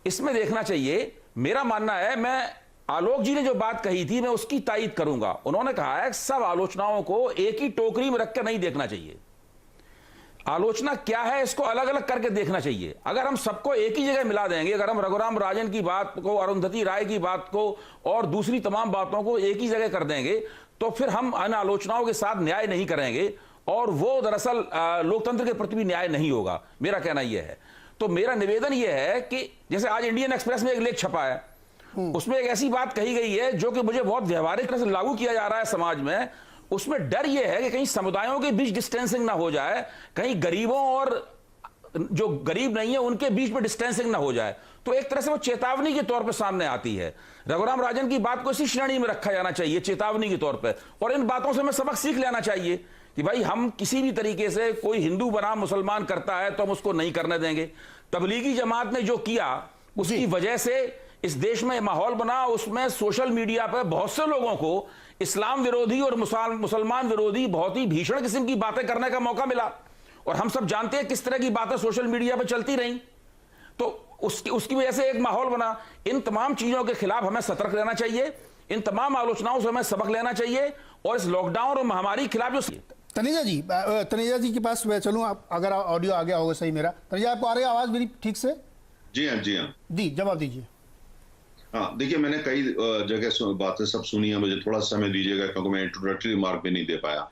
इसमें देखना चाहिए। मेरा मानना है, मैं आलोक जी ने जो बात कही थी मैं उसकी तायीद करूंगा। उन्होंने कहा है सब आलोचनाओं को एक ही टोकरी में रखकर नहीं देखना चाहिए। आलोचना क्या है इसको अलग अलग करके देखना चाहिए। अगर हम सबको एक ही जगह मिला देंगे, अगर हम रघुराम राजन की बात को, अरुंधति राय की बात को और दूसरी तमाम बातों को एक ही जगह कर देंगे, तो फिर हम इन आलोचनाओं के साथ न्याय नहीं करेंगे, और वो दरअसल लोकतंत्र के प्रति भी न्याय नहीं होगा। मेरा कहना यह है। तो मेरा निवेदन यह है कि जैसे आज इंडियन एक्सप्रेस में एक लेख छपा है, उसमें एक ऐसी बात कही गई है जो कि मुझे बहुत व्यवहारिक तरह से लागू किया जा रहा है समाज में। उसमें डर यह है कि कहीं समुदायों के बीच डिस्टेंसिंग ना हो जाए, कहीं गरीबों और जो गरीब नहीं है उनके बीच में डिस्टेंसिंग ना हो जाए। तो एक तरह से वो चेतावनी के तौर पर सामने आती है। रघुराम राजन की बात को इसी श्रेणी में रखा जाना चाहिए, चेतावनी के तौर पर, और इन बातों से हमें सबक सीख लेना चाहिए कि भाई हम किसी भी तरीके से, कोई हिंदू बनाम मुसलमान करता है तो हम उसको नहीं करने देंगे। तबलीगी जमात ने जो किया उसकी वजह से इस देश में माहौल बना, उसमें सोशल मीडिया पर बहुत से लोगों को इस्लाम विरोधी और मुसलमान विरोधी बहुत ही भीषण किस्म की बातें करने का मौका मिला, और हम सब जानते हैं किस तरह की बातें सोशल मीडिया पर चलती रहीं। तो उसकी वजह से एक माहौल बना। इन तमाम चीजों के खिलाफ हमें सतर्क रहना चाहिए, इन तमाम आलोचनाओं से हमें सबक लेना चाहिए, और इस लॉकडाउन और महामारी के खिलाफ जो तनेजा जी के पास मैं चलूं, आप अगर ऑडियो आ गया होगा सही मेरा। तनेजा, आपको आ रही है आवाज मेरी ठीक से? जी हाँ, जी हाँ, जवाब दीजिए। हाँ, देखिए, मैंने कई जगह बातें सब सुनी है, मुझे थोड़ा समय दीजिएगा क्योंकि मैं इंट्रोडक्टरी रिमार्क भी नहीं दे पाया।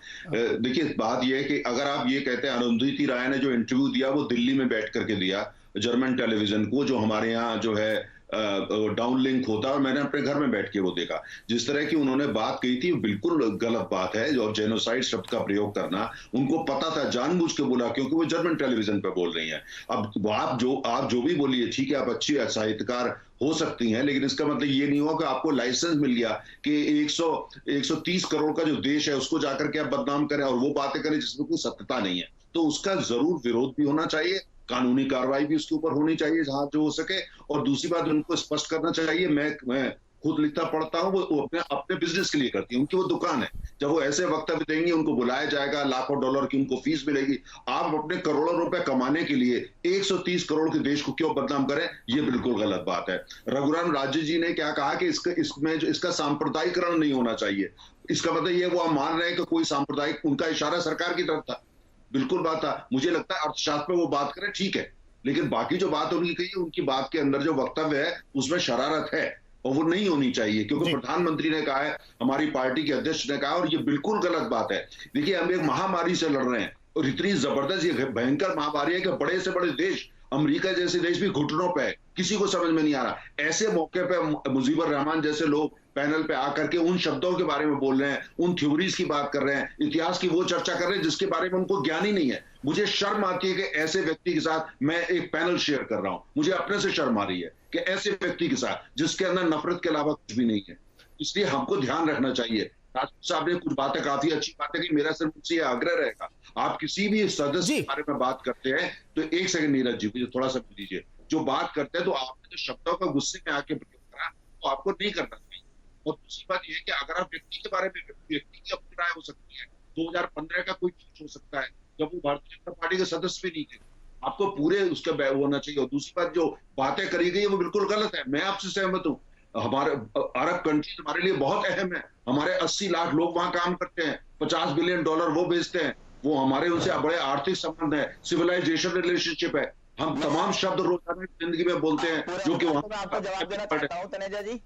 देखिए, बात यह है कि अगर आप ये कहते हैं, अरुंधति राय ने जो इंटरव्यू दिया वो दिल्ली में बैठ करके दिया, जर्मन टेलीविजन को, जो हमारे यहाँ जो है डाउन लिंक होता है, और मैंने अपने घर में बैठ के वो देखा। जिस तरह की उन्होंने बात कही थी बिल्कुल गलत बात है। और जेनोसाइड शब्द का प्रयोग करना, उनको पता था, जानबूझ के बोला, क्योंकि वो जर्मन टेलीविजन पे बोल रही हैं। अब आप जो भी बोलिए, ठीक है, आप अच्छी साहित्यकार हो सकती हैं, लेकिन इसका मतलब ये नहीं हुआ कि आपको लाइसेंस मिल गया कि 130 करोड़ का जो देश है उसको जाकर के आप बदनाम करें और वो बातें करें जिसमें कोई सत्यता नहीं है। तो उसका जरूर विरोध भी होना चाहिए, कानूनी कार्रवाई भी उसके ऊपर होनी चाहिए जहां जो हो सके। और दूसरी बात, उनको स्पष्ट करना चाहिए, मैं खुद लिखता पढ़ता हूं, वो अपने बिजनेस के लिए करती है, उनकी वो दुकान है। जब वो ऐसे वक्तव्य देंगे, उनको बुलाया जाएगा, लाखों डॉलर की उनको फीस मिलेगी। आप अपने करोड़ों रुपए कमाने के लिए 130 करोड़ के देश को क्यों बदनाम करें? ये बिल्कुल गलत बात है। रघुराम राजन जी ने क्या कहा कि इसका सांप्रदायिकरण नहीं होना चाहिए। इसका मतलब ये वो मान रहे हैं कि कोई सांप्रदायिक, उनका इशारा सरकार की तरफ था, बिल्कुल बात था। मुझे लगता है अर्थशास्त्र में वो बात करें, ठीक है, लेकिन बाकी जो बात उनकी कही है, उनकी बात के अंदर जो वक्तव्य है उसमें शरारत है, और वो नहीं होनी चाहिए, क्योंकि प्रधानमंत्री ने कहा है, हमारी पार्टी के अध्यक्ष ने कहा, और ये बिल्कुल गलत बात है। देखिए, हम एक महामारी से लड़ रहे हैं, और इतनी जबरदस्त ये भयंकर महामारी है कि बड़े से बड़े देश, अमेरिका जैसे देश भी घुटनों पे है, किसी को समझ में नहीं आ रहा। ऐसे मौके पे मुजीबर रहमान जैसे लोग पैनल पे आकर के उन शब्दों के बारे में बोल रहे हैं, उन थ्योरीज की बात कर रहे हैं, इतिहास की वो चर्चा कर रहे हैं जिसके बारे में उनको ज्ञान ही नहीं है। मुझे शर्म आती है कि ऐसे व्यक्ति के साथ मैं एक पैनल शेयर कर रहा हूं। मुझे अपने से शर्म आ रही है कि ऐसे व्यक्ति के साथ जिसके अंदर नफरत के अलावा कुछ भी नहीं है। इसलिए हमको ध्यान रखना चाहिए। राजपूत साहब ने कुछ बातें, काफी अच्छी बातें की। मेरा सिर्फ मुझसे आग्रह रहेगा, आप किसी भी सदस्य के बारे में बात करते हैं तो एक सेकंड नीरज जी, मुझे थोड़ा सा दीजिए, जो बात करते हैं, तो आपने जो शब्दों का गुस्से में आके प्रयोग करा तो आपको नहीं करना चाहिए। और दूसरी बात यह है कि अगर आप व्यक्ति के बारे में, व्यक्ति की अपनी राय हो सकती है, 2015 का कोई चीज हो सकता है जब वो भारतीय जनता पार्टी के सदस्य भी नहीं थे, आपको पूरे उसका होना चाहिए। और दूसरी बात, जो बातें करी गई है वो बिल्कुल गलत है, मैं आपसे सहमत हूँ। हमारे अरब कंट्रीज हमारे लिए बहुत अहम है, हमारे 80 लाख लोग वहां काम करते हैं, $50 बिलियन वो बेचते हैं, वो हमारे उनसे बड़े आर्थिक संबंध है, सिविलाइजेशन रिलेशनशिप है, हम तमाम शब्द रोजाना की जिंदगी में बोलते हैं जो कि वहां। आपको जवाब देना चाहता हूं तनेजा जी,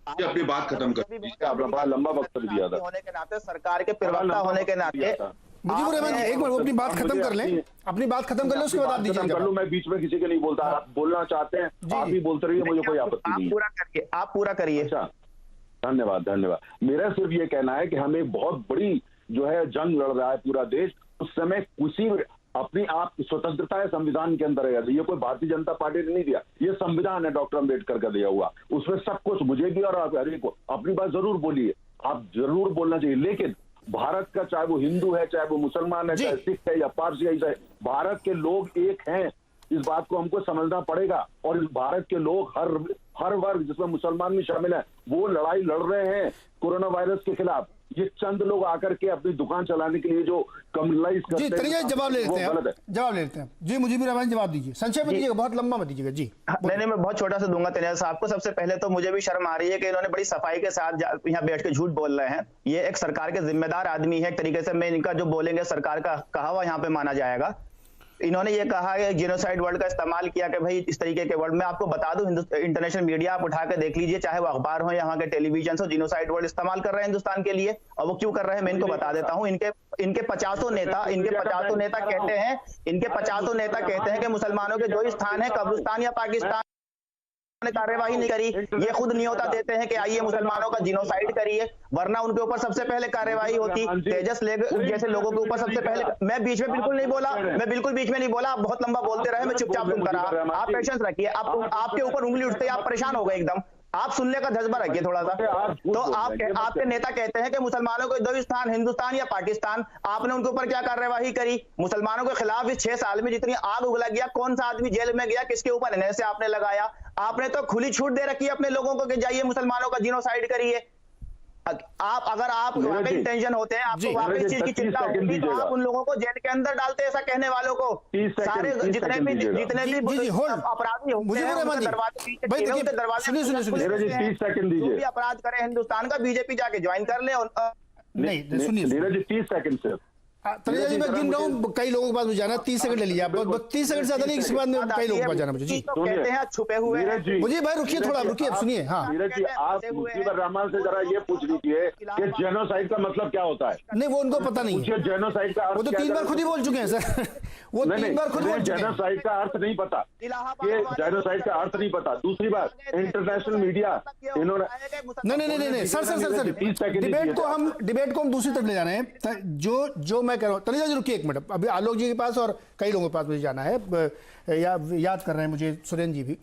अपनी बात खत्म कर, आपने बड़ा लंबा वक्तव्य दिया था। होने के नाते, सरकार के प्रवक्ता होने के नाते, मुजीबुर रहमान जी, एक मिनट, वो अपनी बात खत्म कर लें, अपनी बात खत्म कर लें, उसके बाद आप दीजिए कर लूं। मैं बीच में किसी के नहीं बोलता, आप बोलना चाहते हैं आप भी बोलते रहिए, मुझे कोई आपत्ति नहीं है। आप पूरा करिए। अच्छा, धन्यवाद धन्यवाद। मेरा सिर्फ ये कहना है कि हम एक बहुत बड़ी जो है जंग लड़ रहा है पूरा देश। उस समय किसी अपनी आप स्वतंत्रता है संविधान के अंदर है, ये कोई भारतीय जनता पार्टी ने नहीं दिया, ये संविधान है डॉक्टर अम्बेडकर का दिया हुआ, उसमें सब कुछ मुझे भी और हर एक को अपनी बात जरूर बोलिए, आप जरूर बोलना चाहिए। लेकिन भारत का, चाहे वो हिंदू है, चाहे वो मुसलमान है, चाहे सिख है या पारसी है, चाहे भारत के लोग एक हैं, इस बात को हमको समझना पड़ेगा। और इस भारत के लोग हर वर्ग, जिसमें मुसलमान भी शामिल है, वो लड़ाई लड़ रहे हैं कोरोना वायरस के खिलाफ। ये चंद लोग आकर के अपनी दुकान चलाने के लिए जो कम्युनलाइज करते हैं, जी जवाब ले लेते हैं, जवाब ले लेते हैं। जी मुजीबुर रहमान जवाब दीजिए, संक्षेप में दीजिएगा, बहुत लंबा मत दीजिएगा। जी नहीं, मैं बहुत छोटा सा दूंगा तनेजा साहब को। सबसे पहले तो मुझे भी शर्म आ रही है कि इन्होंने बड़ी सफाई के साथ यहाँ बैठ के झूठ बोल रहे हैं। ये एक सरकार के जिम्मेदार आदमी है, एक तरीके से मैं इनका जो बोलेंगे सरकार का कहा हुआ यहाँ पे माना जाएगा। इन्होंने ये कहा है जेनोसाइड वर्ड का इस्तेमाल किया कि भाई इस तरीके के वर्ड, मैं आपको बता दूं, इंटरनेशनल मीडिया आप उठा के देख लीजिए, चाहे वो अखबार हो या वहां के टेलीविजन हो, जेनोसाइड वर्ड इस्तेमाल कर रहे हैं हिंदुस्तान के लिए। और वो क्यों कर रहे हैं मैं इनको बता देता हूं। इनके 50 नेता कहते हैं कि मुसलमानों के जो स्थान है कब्रिस्तान या पाकिस्तान ने कार्यवाही नहीं करी। ये खुद न्योता देते हैं कि आइए मुसलमानों का जिनोसाइड करिए, वरना उनके ऊपर सबसे पहले कार्यवाही होती। तेजस जैसे लोगों के ऊपर सबसे पहले। मैं बीच में बिल्कुल नहीं बोला, मैं बिल्कुल बीच में नहीं बोला, आप बहुत लंबा बोलते रहे, मैं चुपचाप सुनता रहा। आप पेशेंस रखिए, आपके ऊपर उंगली उठते आप परेशान हो गए एकदम। आप सुनने का जज्बा रखिए थोड़ा सा। तो आपके नेता कहते हैं कि मुसलमानों को दो स्थान, हिंदुस्तान या पाकिस्तान। आपने उनके ऊपर क्या कार्यवाही करी? मुसलमानों के खिलाफ इस 6 साल में जितनी आग उगला गया, कौन सा आदमी जेल में गया, किसके ऊपर एनएसए आपने लगाया? आपने तो खुली छूट दे रखी है अपने लोगों को कि जाइए मुसलमानों का जिनोसाइड करिए। अगर आप वाकई इंटेंशन होते हैं, आपको वाकई इस चीज की चिंता होती, तो आप उन लोगों को जेल के अंदर डालते, ऐसा कहने वालों को। सारे जितने भी अपराधी होते हैं उनके दरवाजे अपराध करें हिंदुस्तान का, बीजेपी जाके ज्वाइन कर ले। नहीं सुनिए, नीरज जी 30 सेकंड से तनेजा जी, मैं गिन रहा हूँ, कई लोगों के पास मुझे जाना, 30 सेकंड ले लीजिए आप, 30 सेकंड से ज्यादा नहीं, इसके बाद में कई लोगों के पास जाना मुझे। जी कहते हैं छुपे हुए हैं। मुझे भाई रुकिए थोड़ा, रुकिए, सुनिए। हाँ नीरज जी, आप मुजीबुर रहमान से जरा ये पूछ लीजिए कि जेनोसाइड का मतलब क्या होता है। नहीं, वो उनको पता नहीं है, जेनोसाइड का अर्थ, वो तो 3 बार खुद ही बोल चुके हैं सर, वो 3 बार खुद बोल चुके हैं। जेनोसाइड का अर्थ नहीं पता, ये जेनोसाइड का अर्थ नहीं पता। दूसरी बात, इंटरनेशनल मीडिया इन्होंने नहीं सर, डिबेट को हम दूसरी तरफ ले जा रहे हैं। जो मैं कह रहा हूँ, तनेजा जी रुकिए एक मिनट, अभी आलोक जी के पास और कई लोगों के पास मुझे जाना है, याद कर रहे हैं मुझे सुरेंद्र जी भी।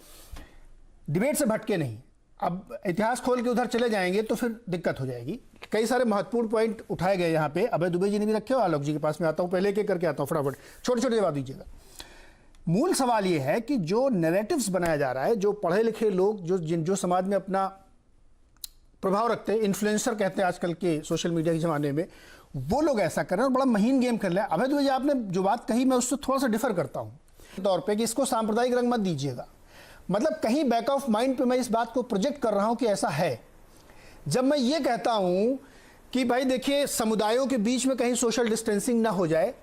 डिबेट से भटके नहीं, अब इतिहास खोल के उधर चले जाएंगे तो फिर दिक्कत हो जाएगी। कई सारे महत्वपूर्ण पॉइंट उठाए गए यहाँ पे, अभय दुबे जी ने भी रखे हो, आलोक जी के पास में आता हूँ, पहले एक करके आता हूँ, फटाफट छोटे छोटे जवाब दीजिएगा। मूल सवाल ये है कि जो नैरेटिव्स बनाया जा रहा है, जो पढ़े लिखे लोग जो समाज में अपना प्रभाव रखते हैं, इन्फ्लुएंसर कहते हैं आजकल के सोशल मीडिया के ज़माने में, वो लोग ऐसा कर रहे हैं और बड़ा महीन गेम कर रहे हैं। अभय दुबे जी, आपने जो बात कही मैं उससे थोड़ा सा डिफर करता हूँ तौर पे कि इसको सांप्रदायिक रंग मत दीजिएगा। मतलब कहीं बैक ऑफ माइंड पे मैं इस बात को प्रोजेक्ट कर रहा हूँ कि ऐसा है। जब मैं ये कहता हूँ कि भाई देखिए समुदायों के बीच में कहीं सोशल डिस्टेंसिंग ना हो जाए,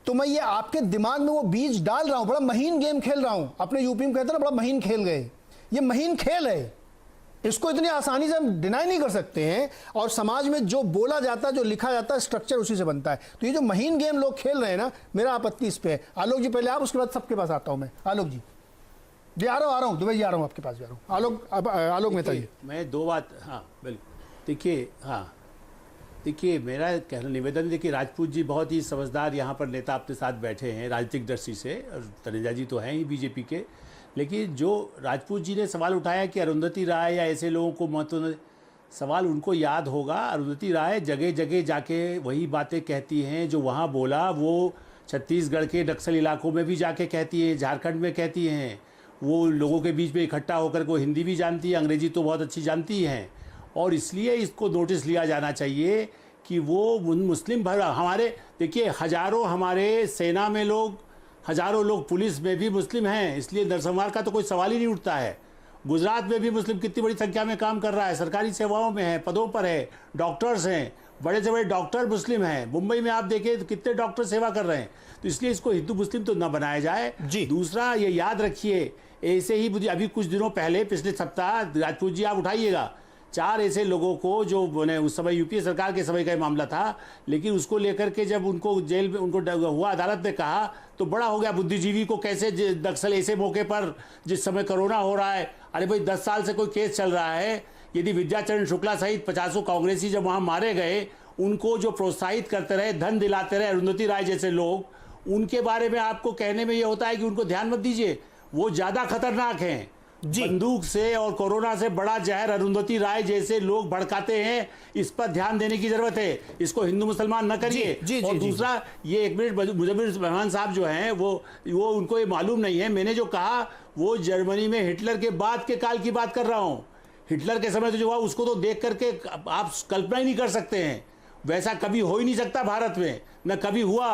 तो मैं ये आपके दिमाग में वो बीज डाल रहा हूँ, बड़ा महीन गेम खेल रहा हूँ। अपने यूपी में कहते हैं ना, बड़ा महीन खेल गए। ये महीन खेल है, इसको इतनी आसानी से हम डिनाई नहीं कर सकते हैं। और समाज में जो बोला जाता है, जो लिखा जाता है, स्ट्रक्चर उसी से बनता है। तो ये जो महीन गेम लोग खेल रहे हैं ना, मेरा आपत्ति इस पे है। आलोक जी पहले आप, उसके बाद सबके पास आता हूं मैं। आलोक जी आ रहा हूं, दुबे जी आ रहा हूं, आपके पास जा रहा हूं। आलोक मेहता जी, मैं 2 बात, हाँ बिल्कुल। देखिए मेरा कहना निवेदन, देखिए राजपूत जी बहुत ही समझदार यहाँ पर नेता अपने साथ बैठे हैं राजनीतिक दृष्टि से, और तनेजा जी तो हैं ही बीजेपी के। लेकिन जो राजपूत जी ने सवाल उठाया कि अरुंधति राय या ऐसे लोगों को महत्व, सवाल उनको याद होगा, अरुंधति राय जगह जगह जाके वही बातें कहती हैं जो वहाँ बोला, वो छत्तीसगढ़ के नक्सल इलाकों में भी जाके कहती हैं, झारखंड में कहती हैं, वो लोगों के बीच में इकट्ठा होकर को हिंदी भी जानती है, अंग्रेजी तो बहुत अच्छी जानती ही हैं, और इसलिए इसको नोटिस लिया जाना चाहिए कि वो मुस्लिम भर हमारे, देखिए हज़ारों हमारे सेना में लोग, हज़ारों लोग पुलिस में भी मुस्लिम हैं, इसलिए नरसंहार का तो कोई सवाल ही नहीं उठता है। गुजरात में भी मुस्लिम कितनी बड़ी संख्या में काम कर रहा है, सरकारी सेवाओं में है, पदों पर है, डॉक्टर्स हैं, बड़े से बड़े डॉक्टर मुस्लिम हैं। मुंबई में आप देखें तो कितने डॉक्टर सेवा कर रहे हैं। तो इसलिए इसको हिंदू मुस्लिम तो न बनाया जाए जी। दूसरा ये याद रखिए, ऐसे ही मुझे अभी कुछ दिनों पहले पिछले सप्ताह राजपूत जी आप उठाइएगा, 4 ऐसे लोगों को जो उस समय यूपीए सरकार के समय का मामला था, लेकिन उसको लेकर के जब उनको जेल में उनको हुआ, अदालत ने कहा तो बड़ा हो गया बुद्धिजीवी को कैसे नक्सल ऐसे मौके पर जिस समय कोरोना हो रहा है। अरे भाई 10 साल से कोई केस चल रहा है, यदि विद्याचरण शुक्ला सहित 50 कांग्रेसी जब वहाँ मारे गए, उनको जो प्रोत्साहित करते रहे, धन दिलाते रहे अरुंधति राय जैसे लोग, उनके बारे में आपको कहने में ये होता है कि उनको ध्यान मत दीजिए, वो ज़्यादा खतरनाक हैं। बंदूक से और कोरोना से बड़ा जहर अरुंधति राय जैसे लोग भड़काते हैं, इस पर ध्यान देने की जरूरत है। इसको हिंदू मुसलमान न करिए। और दूसरा ये एक मिनट, मुजफ्फर रहमान साहब जो हैं वो उनको ये मालूम नहीं है, मैंने जो कहा वो जर्मनी में हिटलर के बाद के काल की बात कर रहा हूँ। हिटलर के समय तो जो हुआ उसको तो देख करके आप कल्पना ही नहीं कर सकते हैं, वैसा कभी हो ही नहीं सकता भारत में, न कभी हुआ।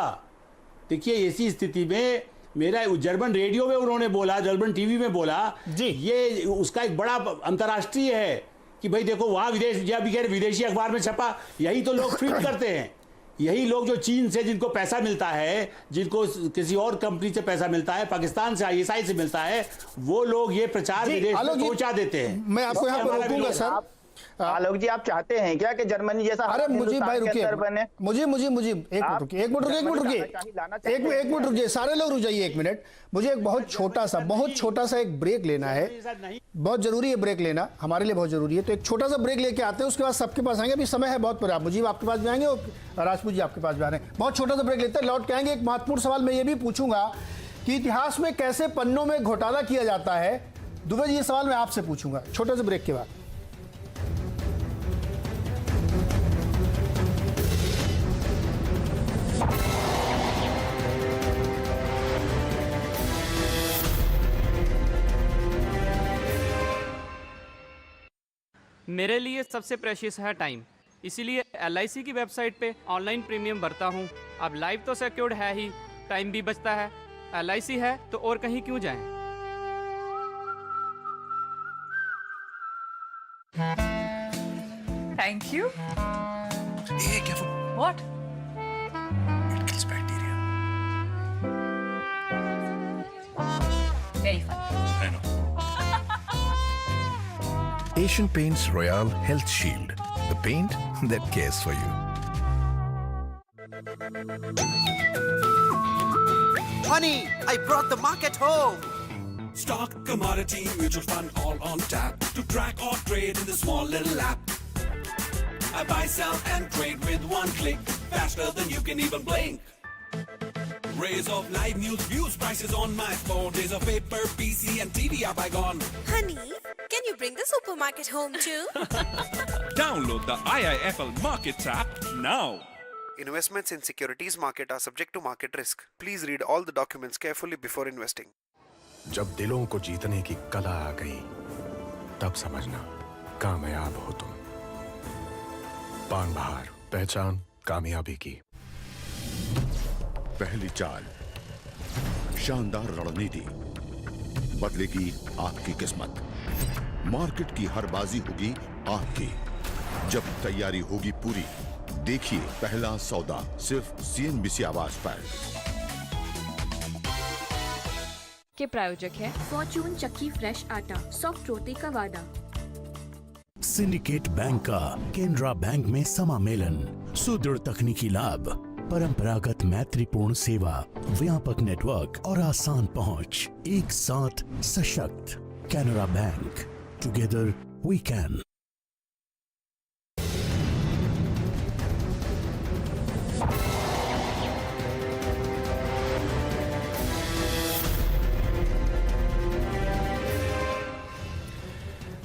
देखिए ऐसी स्थिति में मेरा जर्मन रेडियो में उन्होंने बोला, जर्मन टीवी में बोला जी, ये उसका एक बड़ा अंतर्राष्ट्रीय है कि भाई देखो वहाँ विदेशी अखबार में छपा, यही तो लोग प्रिंट करते हैं, यही लोग जो चीन से जिनको पैसा मिलता है, जिनको किसी और कंपनी से पैसा मिलता है, पाकिस्तान से आईएसआई से मिलता है, वो लोग ये प्रचार विदेश में पहुंचा देते हैं। मैं आपको यहाँ पर रोकूंगा सर। आलोक जी आप चाहते हैं क्या कि जर्मनी जैसा? अरे मुझे भाई रुकिए, मुझे एक मिनट रुकिए, सारे लोग रुक जाइए एक मिनट। मुझे एक बहुत छोटा सा एक ब्रेक लेना है, बहुत जरूरी है ब्रेक लेना, हमारे लिए बहुत जरूरी है। तो एक छोटा सा ब्रेक लेके आते हैं, उसके बाद सबके पास आएंगे, अभी समय है बहुत पर। मुझीब आपके पास भी आएंगे और राजपूत जी आपके पास भी आ रहे हैं। बहुत छोटा सा ब्रेक लेते हैं, लौट के आएंगे। एक महत्वपूर्ण सवाल मैं ये भी पूछूंगा कि इतिहास में कैसे पन्नों में घोटाला किया जाता है, दुबे जी ये सवाल मैं आपसे पूछूंगा छोटे से ब्रेक के बाद। मेरे लिए सबसे प्रेशियस है टाइम, इसीलिए LIC की वेबसाइट पे ऑनलाइन प्रीमियम भरता हूँ। अब लाइफ तो सिक्योर्ड है ही, टाइम भी बचता है। LIC है तो और कहीं क्यों जाएं? Thank you. Hey, careful. What? It kills bacteria. Very fun. I know. Asian Paints Royale Health Shield. The paint that cares for you. Honey, I brought the market home. Stock, commodity, mutual fund, all on tap to track or trade in the small little app. I buy, sell, and trade with one click, faster than you can even blink. Rays of live news, views, prices on my phone. Days of paper, PC, and TV are bygone. Honey, can you bring the supermarket home too? Download the IIFL Markets app now. Investments in securities market are subject to market risk. Please read all the documents carefully before investing. जब दिलों को जीतने की कला आ गई, तब समझना कामयाब हो तुम। पान बहार, पहचान कामयाबी की। पहली चाल, शानदार रणनीति, बदलेगी आपकी किस्मत। मार्केट की हर बाजी होगी आपकी, जब तैयारी होगी पूरी। देखिए पहला सौदा सिर्फ CNBC आवाज पर। के प्रायोजक है फॉर्चून चक्की फ्रेश आटा, सॉफ्ट रोटी का वादा। सिंडिकेट बैंक का केनरा बैंक में समामेलन, सुदृढ़ तकनीकी लाभ, परंपरागत मैत्रीपूर्ण सेवा, व्यापक नेटवर्क और आसान पहुंच, एक साथ सशक्त। Canara bank, together we can.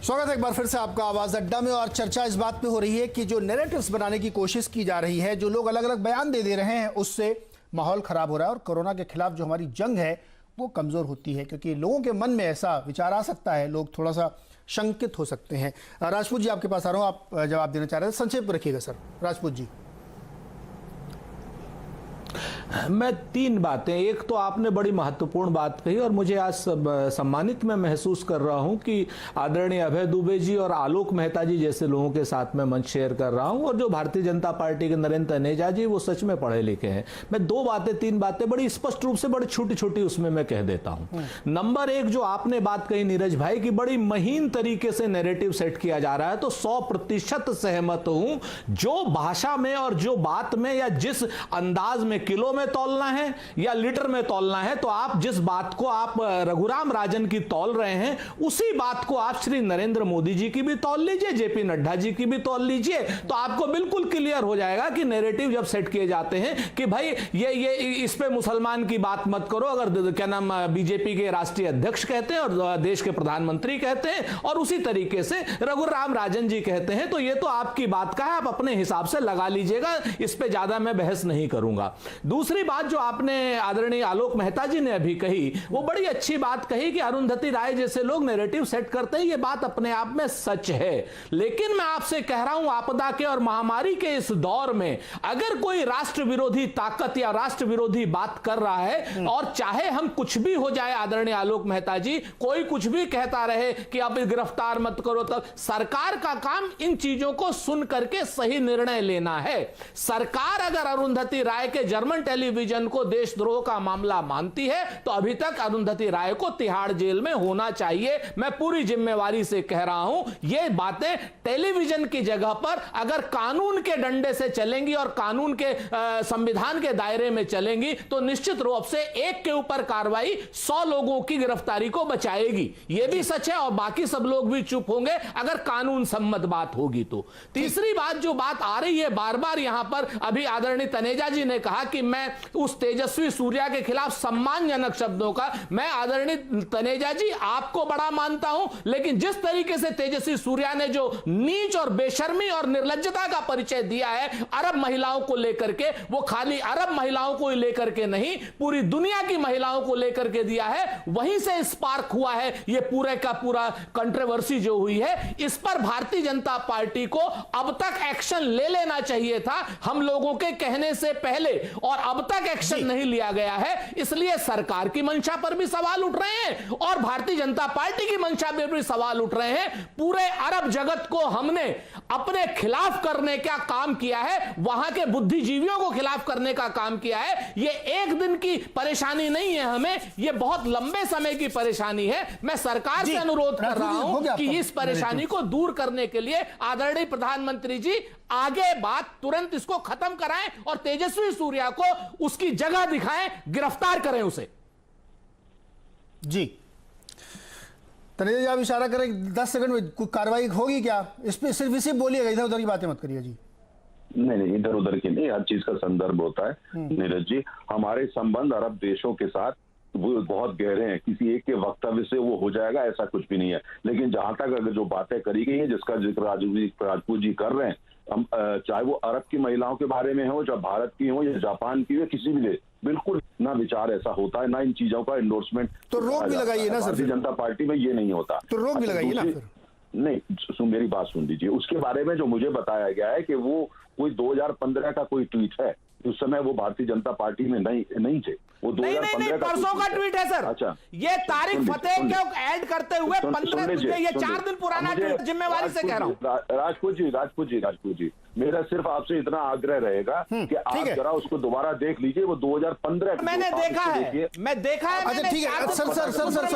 स्वागत है एक बार फिर से आपका आवाज अड्डा में। और चर्चा इस बात पे हो रही है कि जो नैरेटिव्स बनाने की कोशिश की जा रही है, जो लोग अलग अलग बयान दे रहे हैं, उससे माहौल खराब हो रहा है और कोरोना के खिलाफ जो हमारी जंग है वो कमज़ोर होती है, क्योंकि लोगों के मन में ऐसा विचार आ सकता है, लोग थोड़ा सा शंकित हो सकते हैं। राजपूत जी आपके पास आ रहा हूँ, आप जवाब देना चाह रहे हैं, संक्षेप में रखिएगा सर। राजपूत जी। मैं तीन बातें, एक तो आपने बड़ी महत्वपूर्ण बात कही और मुझे आज सम्मानित मैं महसूस कर रहा हूं कि आदरणीय अभय दुबे जी और आलोक मेहता जी जैसे लोगों के साथ में मंच शेयर कर रहा हूं, और जो भारतीय जनता पार्टी के नरेंद्र तनेजा जी वो सच में पढ़े लिखे हैं। मैं दो बातें तीन बातें बड़ी स्पष्ट रूप से बड़ी छोटी छोटी उसमें मैं कह देता हूं। नंबर एक, जो आपने बात कही नीरज भाई की, बड़ी महीन तरीके से नैरेटिव सेट किया जा रहा है, तो 100% सहमत हूं। जो भाषा में और जो बात में या जिस अंदाज में किलो में तौलना है या लीटर में तौलना है, तो आप जिस बात को आप रघुराम राजन की तौल रहे हैं, उसी बात को आप श्री नरेंद्र मोदी जी की भी तौल लीजिए, जेपी नड्डा जी की भी तौल लीजिए, तो आपको बिल्कुल क्लियर हो जाएगा कि नैरेटिव जब सेट किए जाते हैं कि भाई ये इस पे मुसलमान की बात मत करो, अगर क्या नाम बीजेपी के राष्ट्रीय अध्यक्ष कहते हैं और देश के प्रधानमंत्री कहते हैं और उसी तरीके से रघुराम राजन जी कहते हैं, तो ये तो आपकी बात का है, आप अपने हिसाब से लगा लीजिएगा, इस पे ज्यादा मैं बहस नहीं करूंगा। दूसरी बात जो आपने आदरणीय आलोक मेहता जी ने अभी कही, वो बड़ी अच्छी बात कही कि अरुंधति राय जैसे लोग नैरेटिव सेट करते हैं, ये बात अपने आप में सच है। लेकिन मैं आपसे कह रहा हूं, आपदा के और महामारी के इस दौर में अगर कोई राष्ट्र विरोधी ताकत या राष्ट्र विरोधी बात कर रहा है, और चाहे हम कुछ भी हो जाए आदरणीय आलोक मेहता जी, कोई कुछ भी कहता रहे कि आप गिरफ्तार मत करो, तब सरकार का काम इन चीजों को सुन करके सही निर्णय लेना है। सरकार अगर अरुंधति राय के जर्मन टेलीविजन को देशद्रोह का मामला मानती है, तो अभी तक अरुंधति राय को तिहाड़ जेल में होना चाहिए। मैं पूरी जिम्मेवारी से कह रहा हूं, ये बातें टेलीविजन की जगह पर अगर कानून के डंडे से चलेंगी और कानून के संविधान के दायरे में चलेंगी, तो निश्चित रूप से एक के ऊपर कार्रवाई 100 लोगों की गिरफ्तारी को बचाएगी। यह भी सच है, और बाकी सब लोग भी चुप होंगे अगर कानून सम्मत बात होगी तो। तीसरी बात जो बात आ रही है बार बार यहां पर, अभी आदरणीय तनेजा जी ने कहा कि मैं उस तेजस्वी सूर्या के खिलाफ सम्मानजनक शब्दों का, मैं आदरणीय तनेजा जी आपको बड़ा मानता हूं, लेकिन जिस तरीके से तेजस्वी सूर्या ने जो नीच और बेशर्मी और निर्लज्जता का परिचय दिया है अरब महिलाओं को लेकर के, वो खाली अरब महिलाओं को लेकर के नहीं, पूरी दुनिया की महिलाओं को लेकर के दिया है, वहीं से स्पार्क हुआ है ये पूरे का पूरा कंट्रोवर्सी जो हुई है। इस पर भारतीय जनता पार्टी को अब तक एक्शन ले लेना चाहिए था, हम लोगों के कहने से पहले, और अब तक एक्शन नहीं लिया गया है। इसलिए सरकार की मंशा पर भी सवाल उठ रहे हैं और भारतीय जनता पार्टी की मंशा पर भी सवाल उठ रहे हैं। पूरे अरब जगत को हमने अपने खिलाफ करने का काम किया है, वहां के बुद्धिजीवियों को खिलाफ करने का काम किया है। ये एक दिन की परेशानी नहीं है, हमें ये बहुत लंबे समय की परेशानी है। मैं सरकार से अनुरोध कर रहा हूं कि इस परेशानी को दूर करने के लिए आदरणीय प्रधानमंत्री जी आगे बात तुरंत इसको खत्म कराएं और तेजस्वी सूर्या को उसकी जगह दिखाएं, गिरफ्तार करें उसे। जी तनेजा जी, आप इशारा करें 10 सेकंड में कोई कार्रवाई होगी क्या इस पे? सिर्फ इसी बोलिएगा, इधर उधर की बातें मत करिए जी। नहीं, इधर उधर की नहीं, हर चीज का संदर्भ होता है नीरज जी। हमारे संबंध अरब देशों के साथ वो बहुत गहरे हैं, किसी एक के वक्तव्य से वो हो जाएगा ऐसा कुछ भी नहीं है। लेकिन जहां तक अगर जो बातें करी गई हैं, जिसका जिक्र राजपूत जी कर रहे हैं, हम चाहे वो अरब की महिलाओं के बारे में हो, चाहे भारत की हो या जापान की हो, किसी भी बिल्कुल ना विचार ऐसा होता है, ना इन चीजों का एंडोर्समेंट। तो रोक भी लगाइए ना सर, भारतीय जनता पार्टी में ये नहीं होता। तो रोक भी लगाइए ना फिर। नहीं, मेरी बात सुन लीजिए। उसके बारे में जो मुझे बताया गया है कि वो कोई 2015 का कोई ट्वीट है, उस समय वो भारतीय जनता पार्टी में नहीं थे, वो 2015 का परसों का ट्वीट है सर। अच्छा, ये तारीख फतेह को ऐड करते हुए 15 ये 4 दिन पुराना ट्वीट, जिम्मेवारी से कह रहा हूं। राजपूत जी मेरा सिर्फ आपसे इतना आग्रह रहेगा कि आप जरा उसको दोबारा देख लीजिए, वो 2015 मैंने देखा है, मैं देखा है। अच्छा ठीक है सर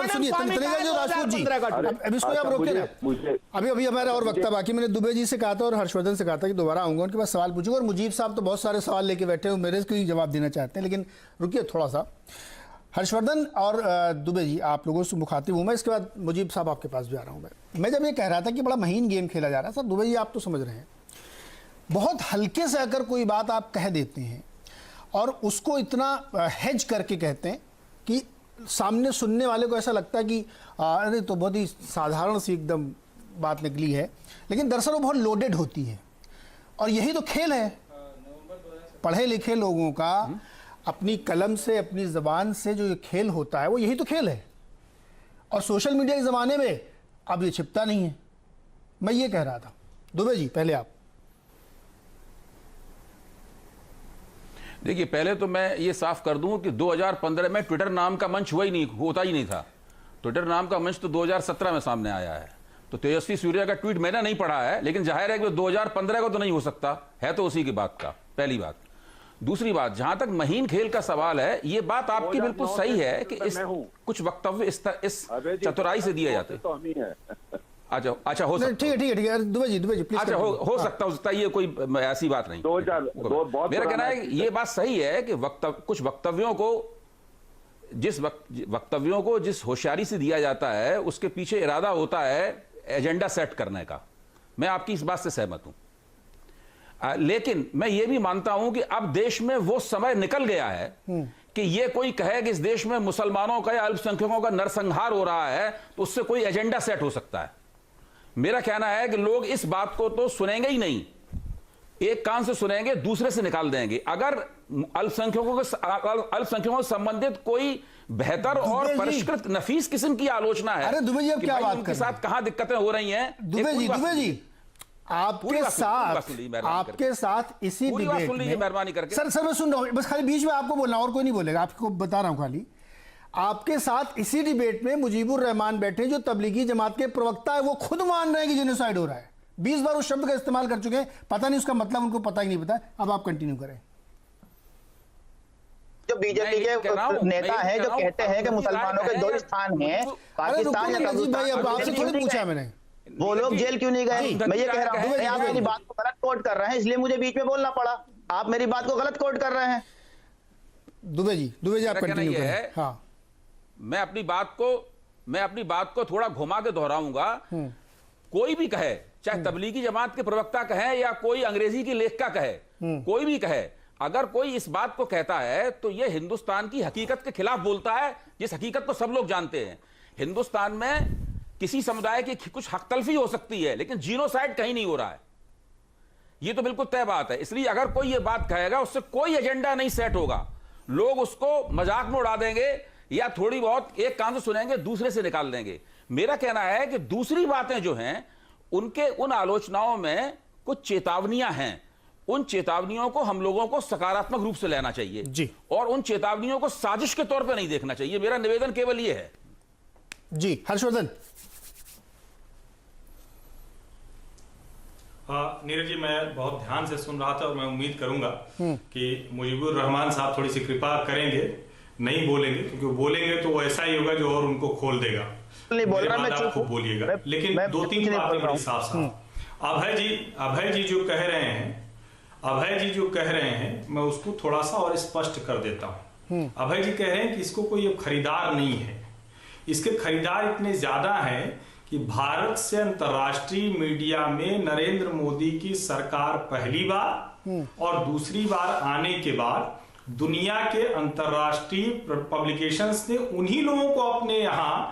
सुनिए तनेजा जी, राजपूत जी, अब इसको आप रोके ना। अभी हमारा और वक्ता बाकी, मैंने दुबे जी से कहा था और हर्षवर्धन से कहा था कि दोबारा आऊंगा, उनके पास सवाल पूछूंगा, और मुजीब साहब तो बहुत सारे सवाल लेके बैठे हो, मेरे को ही जवाब देना चाहते हैं। लेकिन रुकिए थोड़ा सा, हर्षवर्धन और दुबे जी आप लोगों से मुखातिब हूं मैं, इसके बाद मुजीब साहब आपके पास भी आ रहा हूं। मैं जब ये कह रहा था कि बड़ा महीन गेम खेला जा रहा है, सर दुबे जी आप तो समझ रहे हैं, बहुत हल्के से अगर कोई बात आप कह देते हैं और उसको इतना हेज करके कहते हैं कि सामने सुनने वाले को ऐसा लगता है कि अरे तो बहुत ही साधारण सी एकदम बात निकली है, लेकिन दरअसल वो बहुत लोडेड होती है। और यही तो खेल है पढ़े लिखे लोगों का। अपनी कलम से, अपनी जबान से जो ये खेल होता है वो यही तो खेल है, और सोशल मीडिया के ज़माने में अब ये छिपता नहीं है। मैं ये कह रहा था। दुबे जी पहले आप। देखिए, पहले तो मैं ये साफ कर दूं कि 2015 में ट्विटर नाम का मंच होता ही नहीं था। ट्विटर नाम का मंच तो 2017 में सामने आया है। तो तेजस्वी सूर्या का ट्वीट मैंने नहीं पढ़ा है, लेकिन जाहिर है कि 2015 का तो नहीं हो सकता है, तो उसी की बात का। पहली बात। दूसरी बात, जहां तक महीन खेल का सवाल है, ये बात आपकी बिल्कुल सही है कि इस कुछ वक्तव्य इस चतुराई से दिए जाते हैं। अच्छा हो सकता है, ठीक है दुबे जी प्लीज। अच्छा हो सकता है, ये कोई ऐसी बात नहीं। मेरा कहना है ये बात सही है कि कुछ वक्तव्यों को जिस होशियारी से दिया जाता है, उसके पीछे इरादा होता है एजेंडा सेट करने का। मैं आपकी इस बात से सहमत हूं, लेकिन मैं ये भी मानता हूं कि अब देश में वो समय निकल गया है कि ये कोई कहे कि इस देश में मुसलमानों का या अल्पसंख्यकों का नरसंहार हो रहा है, तो उससे कोई एजेंडा सेट हो सकता है। मेरा कहना है कि लोग इस बात को तो सुनेंगे ही नहीं, एक कान से सुनेंगे, दूसरे से निकाल देंगे। अगर अल्पसंख्यकों से संबंधित कोई बेहतर और परिष्कृत नफीस किस्म की आलोचना है, अरे दुबे जी अब क्या बात उनके साथ कहां दिक्कतें हो रही हैं, दुबे जी आपके साथ इसी डिबेट में, मेहरबानी करके सर मैं सुन रहा हूं, बस खाली बीच में आपको बोलना, और कोई नहीं बोलेगा, आपको बता रहा हूं खाली। आपके साथ इसी डिबेट में मुजीबुर रहमान बैठे, जो तबलीगी जमात के प्रवक्ता है, वो खुद मान रहे हैं कि जेनोसाइड हो रहा है। 20 बार उस शब्द का इस्तेमाल कर चुके हैं, पता नहीं उसका मतलब उनको पता ही नहीं पता। अब आप कंटिन्यू करें। जो बीजेपी के नेता हैं जो कहते हैं कि मुसलमानों के 2 स्थान हैं, पाकिस्तान या भाई, अब आपसे थोड़ी पूछा मैंने, वो लोग जेल क्यों नहीं गए? मैं ये कह रहा हूँ, आप मेरी बात को गलत कोट कर रहे हैं, इसलिए मुझे बीच में बोलना पड़ा। आप मेरी बात को गलत कोट कर रहे हैं। दुबे जी आप कंटिन्यू करें। हाँ, मैं अपनी बात को थोड़ा घुमा के दोहराऊंगा। कोई भी कहे, चाहे तबलीगी जमात के प्रवक्ता कहे या कोई अंग्रेजी की लेखिका कहे, कोई भी कहे, अगर कोई इस बात को कहता है तो यह हिंदुस्तान की हकीकत के खिलाफ बोलता है, जिस हकीकत को सब लोग जानते हैं। हिंदुस्तान में किसी समुदाय की कुछ हक तलफी हो सकती है, लेकिन जीनोसाइड कहीं नहीं हो रहा है, यह तो बिल्कुल तय बात है। इसलिए अगर कोई यह बात कहेगा, उससे कोई एजेंडा नहीं सेट होगा। लोग उसको मजाक में उड़ा देंगे या थोड़ी बहुत एक कान से सुनेंगे, दूसरे से निकाल देंगे। मेरा कहना है कि दूसरी बातें जो हैं, उन आलोचनाओं में कुछ चेतावनियां हैं। उन चेतावनियों को हम लोगों को सकारात्मक रूप से लेना चाहिए जी, और उन चेतावनियों को साजिश के तौर पर नहीं देखना चाहिए। मेरा निवेदन केवल यह है। जी हर्षवर्धन। नीरज जी, मैं बहुत ध्यान से सुन रहा था और मैं उम्मीद करूंगा कि मुजीबुर रहमान साहब थोड़ी सी कृपा करेंगे, नहीं बोलेंगे, क्योंकि बोलेंगे तो वो ऐसा ही होगा जो और उनको खोल देगा। नहीं बोल रहा, मैं खूब बोलिएगा, लेकिन 2-3 बातें बड़ी साफ। अभय जी जो कह रहे हैं, मैं उसको थोड़ा सा और स्पष्ट कर देता हूं। अभय जी कह रहे हैं कि इसको कोई खरीदार नहीं है। इसके खरीदार इतने ज्यादा हैं कि भारत से अंतर्राष्ट्रीय मीडिया में नरेंद्र मोदी की सरकार पहली बार और दूसरी बार आने के बाद दुनिया के अंतर्राष्ट्रीय पब्लिकेशंस ने उन्हीं लोगों को अपने यहां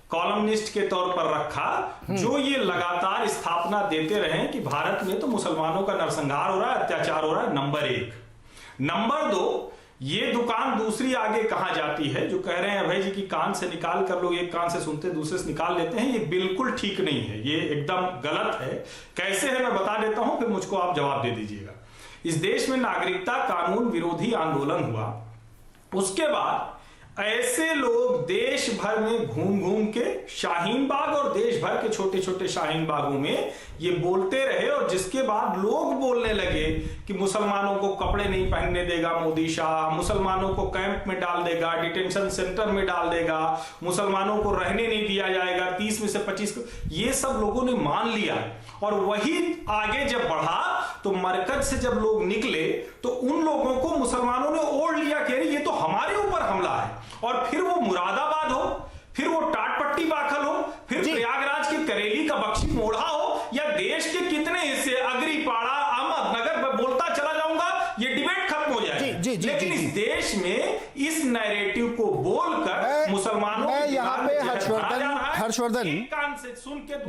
कॉलमनिस्ट के तौर पर रखा, जो ये लगातार स्थापना देते रहे कि भारत में तो मुसलमानों का नरसंहार हो रहा है, अत्याचार हो रहा है। नंबर 1। नंबर 2, ये दुकान दूसरी आगे कहां जाती है, जो कह रहे हैं अभय जी की कान से निकाल कर लोग एक कान से सुनते दूसरे से निकाल लेते हैं, ये बिल्कुल ठीक नहीं है, ये एकदम गलत है। कैसे है मैं बता देता हूं, फिर मुझको आप जवाब दे दीजिएगा। इस देश में नागरिकता कानून विरोधी आंदोलन हुआ, उसके बाद ऐसे लोग देश भर में घूम घूम के शाहीन बाग और देश भर के छोटे छोटे शाहीन बागों में ये बोलते रहे, और जिसके बाद लोग बोलने लगे कि मुसलमानों को कपड़े नहीं पहनने देगा मोदी शाह, मुसलमानों को कैंप में डाल देगा, डिटेंशन सेंटर में डाल देगा, मुसलमानों को रहने नहीं दिया जाएगा, 30 में से 25 को, ये सब लोगों ने मान लिया। और वही आगे जब बढ़ा तो मरकज से जब लोग निकले तो उन लोगों को मुसलमानों ने ओढ़ लिया कि ये तो हमारे ऊपर हमला है। और फिर वो मुरादाबाद हो, फिर वो टाटपट्टी बाखल हो, फिर प्रयागराज के करेली का बख्शी मोढ़ा हो, या देश के कितने हिस्से अगरीपाड़ा, अहमदनगर, मैं बोलता चला जाऊंगा, ये डिबेट खत्म हो जाएगी। लेकिन इस देश में इस नैरेटिव को बोलकर मुसलमानों यहाँ पे हर्षवर्धन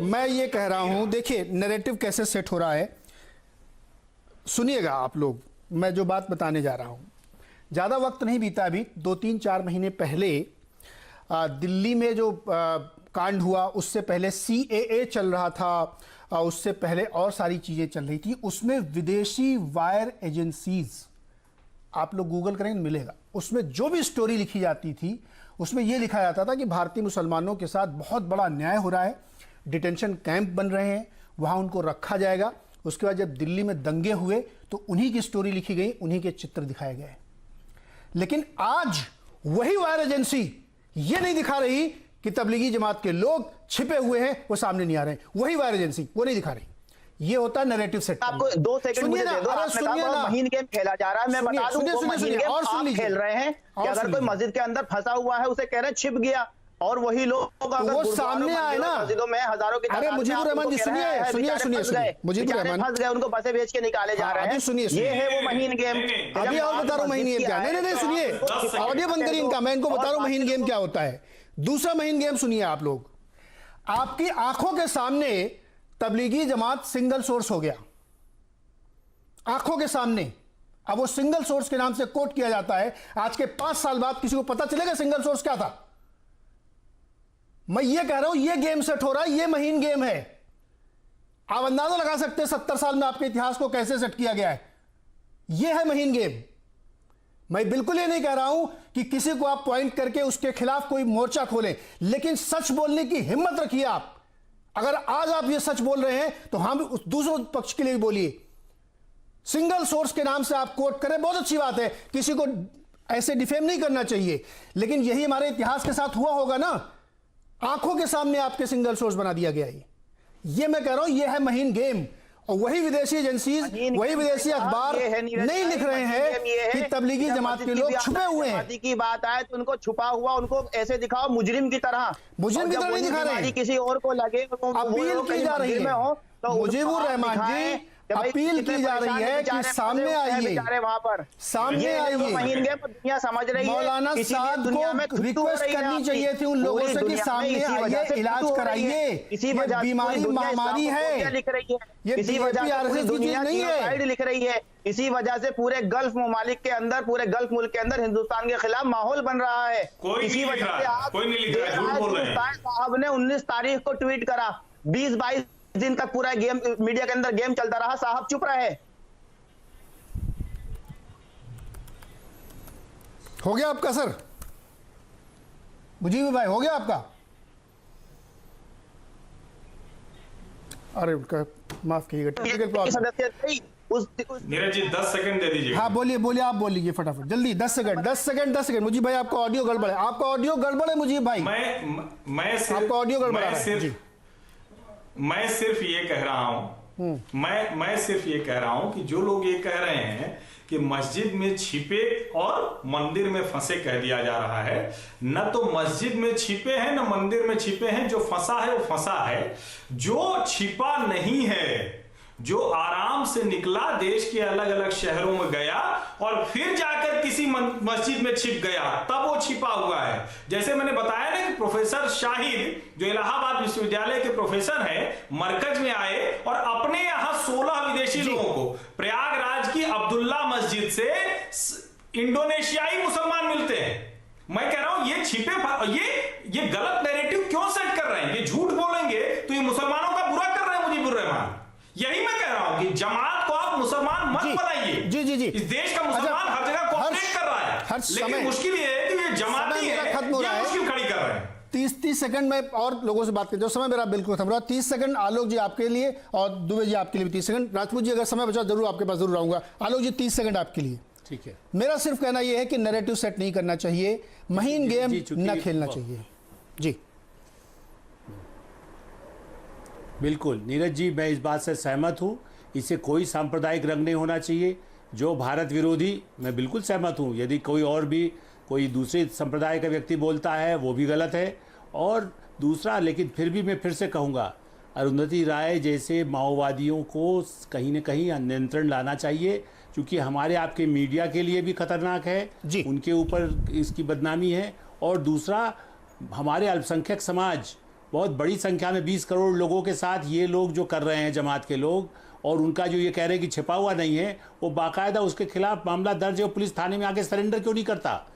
मैं ये कह रहा हूं, देखिए नैरेटिव कैसे सेट हो रहा है, सुनिएगा आप लोग, मैं जो बात बताने जा रहा हूं। ज़्यादा वक्त नहीं बीता अभी, 2-3-4 महीने पहले दिल्ली में जो कांड हुआ, उससे पहले CAA चल रहा था, उससे पहले और सारी चीज़ें चल रही थी। उसमें विदेशी वायर एजेंसीज, आप लोग गूगल करेंगे मिलेगा, उसमें जो भी स्टोरी लिखी जाती थी उसमें यह लिखा जाता था कि भारतीय मुसलमानों के साथ बहुत बड़ा अन्याय हो रहा है, डिटेंशन कैंप बन रहे हैं, वहाँ उनको रखा जाएगा। उसके बाद जब दिल्ली में दंगे हुए तो उन्हीं की स्टोरी लिखी गई, उन्हीं के चित्र दिखाए गए। लेकिन आज वही वायर एजेंसी ये नहीं दिखा रही कि तबलीगी जमात के लोग छिपे हुए हैं, वो सामने नहीं आ रहे हैं। वही वायर एजेंसी वो नहीं दिखा रही। ये होता है नैरेटिव सेट। आपको 2 सेकंड मुझे दे दो। आपने कहा महीन गेम खेला जा रहा है, मैं बता दूं वो महीन गेम आप खेल रहे हैं कि अगर कोई मस्जिद के अंदर फंसा हुआ है उसे कह रहे हैं छिप गया, और वही लोग अगर वो सामने आए ना, मस्जिदों में हजारों की अरे मुजीबुर रहमान जी सुनिए, मुजीबुर रहमान फंस गए, उनको बसें भेज के निकाले जा रहे हैं। सुनिए, ये है वो महीन गेम। अभी और बता रहा हूं महीन गेम क्या। नहीं सुनिए, ऑडियो बंद करिए इनका, मैं इनको बता रहा हूं महीन गेम क्या होता है। दूसरा महीन गेम सुनिए आप लोग, आपकी आंखों के सामने तबलीगी जमात सिंगल सोर्स हो गया, आंखों के सामने। अब वो सिंगल सोर्स के नाम से कोट किया जाता है। आज के 5 साल बाद किसी को पता चलेगा सिंगल सोर्स क्या था? मैं ये कह रहा हूं, ये गेम सेट हो रहा है, ये महीन गेम है। आप अंदाजा लगा सकते हैं 70 साल में आपके इतिहास को कैसे सेट किया गया है। ये है महीन गेम। मैं बिल्कुल ये नहीं कह रहा हूं कि किसी को आप पॉइंट करके उसके खिलाफ कोई मोर्चा खोलें, लेकिन सच बोलने की हिम्मत रखिए आप। अगर आज आप ये सच बोल रहे हैं तो हम उस दूसरों पक्ष के लिए भी बोलिए। सिंगल सोर्स के नाम से आप कोट करें, बहुत अच्छी बात है, किसी को ऐसे डिफेम नहीं करना चाहिए, लेकिन यही हमारे इतिहास के साथ हुआ होगा ना। आंखों के सामने आपके सिंगल सोर्स बना दिया गया है। ये मैं कह रहा हूं, ये है महीन गेम। और वही विदेशी एजेंसीज, वही विदेशी अखबार नहीं लिख रहे हैं कि तबलीगी जमात के लोग छुपे हुए हैं। की बात आए तो उनको छुपा हुआ, उनको ऐसे दिखाओ मुजरिम की तरह। मुजरिम की तरह नहीं दिखा रहे, किसी और को लगे, अपील की जा रही है। मुजीबुर रहमान जी, अपील की जा रही है कि सामने आइए, वहां पर सामने आइए। दुनिया समझ रही है, मौलाना साहब को रिक्वेस्ट करनी चाहिए थी उन लोगों से कि सामने आइए, इलाज कराइए। ये बीमारी महामारी है, ये बीआरएस की चीज नहीं है। लिख रही है, इसी वजह से पूरे गल्फ ममालिक के अंदर, पूरे गल्फ मुल्क के अंदर हिंदुस्तान के खिलाफ माहौल बन रहा है। इसी वजह से साहब ने 19 तारीख को ट्वीट करा, 20-22 दिन तक पूरा गेम मीडिया के अंदर गेम चलता रहा, साहब चुप रहे। हो गया आपका सर, मुजीब भाई, हो गया आपका? अरे उनका माफ कीजिएगा, technical problem. Neeraj ji 10 second दे दीजिए। हाँ बोलिए, आप बोल लीजिए फटाफट, जल्दी। 10 सेकंड। मुजीब भाई आपका ऑडियो गड़बड़ है, आपका ऑडियो गड़बड़ है मुजीब भाई, आपका ऑडियो गड़बड़ है। मैं सिर्फ ये कह रहा हूं, मैं सिर्फ ये कह रहा हूं कि जो लोग ये कह रहे हैं कि मस्जिद में छिपे और मंदिर में फंसे कह दिया जा रहा है, न तो मस्जिद में छिपे हैं न मंदिर में छिपे हैं। जो फंसा है वो फंसा है, जो छिपा नहीं है, जो आराम से निकला, देश के अलग अलग शहरों में गया और फिर जाकर किसी मस्जिद में छिप गया, तब वो छिपा हुआ है। जैसे मैंने बताया ना कि प्रोफेसर शाहिद जो इलाहाबाद विश्वविद्यालय के प्रोफेसर हैं, मरकज में आए और अपने यहां 16 विदेशी लोगों को प्रयागराज की अब्दुल्ला मस्जिद से इंडोनेशियाई मुसलमान मिलते हैं। मैं कह रहा हूं ये छिपे, ये गलत नैरेटिव क्यों सेट कर रहे हैं? ये झूठ बोलेंगे तो ये मुसलमानों का बुरा कर रहे हैं मुजीबुर रहमान। यही मैं कह रहा हूं कि जमात को आप मुसलमान मत बनाइए। जी। इस देश का मुसलमान हर जगह कोऑपरेट कर रहा है, लेकिन मुश्किल ये है कि ये जमाती है, ये मुश्किल खड़ी कर रहे हैं। 30 सेकंड में और लोगों से बात करते हैं, समय मेरा बिल्कुल थम रहा है। 30 सेकंड आलोक जी आपके लिए और दुबे जी आपके लिए भी 30 सेकंड। राजपूत जी अगर समय बचा जरूर आपके पास जरूर आऊंगा। आलोक जी 30 सेकंड आपके लिए। ठीक है, मेरा सिर्फ कहना यह है कि नैरेटिव सेट नहीं करना चाहिए, महीन गेम न खेलना चाहिए। जी बिल्कुल नीरज जी, मैं इस बात से सहमत हूँ। इसे कोई सांप्रदायिक रंग नहीं होना चाहिए। जो भारत विरोधी, मैं बिल्कुल सहमत हूँ। यदि कोई और भी कोई दूसरे संप्रदाय का व्यक्ति बोलता है वो भी गलत है। और दूसरा, लेकिन फिर भी मैं फिर से कहूँगा, अरुंधति राय जैसे माओवादियों को कहीं न कहीं नियंत्रण लाना चाहिए, क्योंकि हमारे आपके मीडिया के लिए भी खतरनाक है, उनके ऊपर इसकी बदनामी है। और दूसरा, हमारे अल्पसंख्यक समाज बहुत बड़ी संख्या में 20 करोड़ लोगों के साथ ये लोग जो कर रहे हैं जमात के लोग, और उनका जो ये कह रहे हैं कि छिपा हुआ नहीं है, वो बाकायदा उसके खिलाफ मामला दर्ज है। पुलिस थाने में आके सरेंडर क्यों नहीं करता?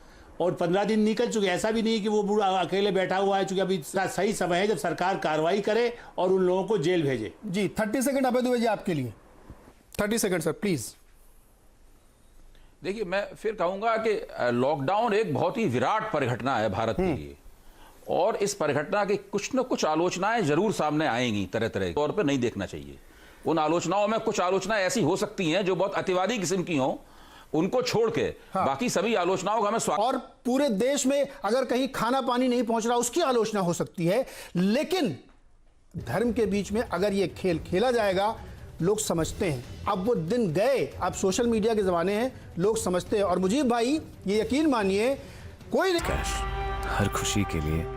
और 15 दिन निकल चुके, ऐसा भी नहीं कि वो बूढ़ा अकेले बैठा हुआ है, चूंकि अभी सही समय है जब सरकार कार्रवाई करे और उन लोगों को जेल भेजे। जी 30 सेकंड अभय दुबे जी आपके लिए। 30 सेकंड सर प्लीज। देखिए, मैं फिर कहूंगा कि लॉकडाउन एक बहुत ही विराट परिघटना है भारत के लिए, और इस परिघटना की कुछ न कुछ आलोचनाएं जरूर सामने आएंगी, तरह तरह के तौर पर नहीं देखना चाहिए। उन आलोचनाओं में कुछ आलोचनाएं ऐसी हो सकती हैं जो बहुत अतिवादी किस्म की हों, उनको छोड़ के बाकी सभी आलोचनाओं का हमें और पूरे देश में अगर कहीं खाना पानी नहीं पहुंच रहा उसकी आलोचना हो सकती है, लेकिन धर्म के बीच में अगर ये खेल खेला जाएगा, लोग समझते हैं। अब वो दिन गए, अब सोशल मीडिया के जमाने हैं, लोग समझते हैं। और मुजीब भाई ये यकीन मानिए, कोई हर खुशी के लिए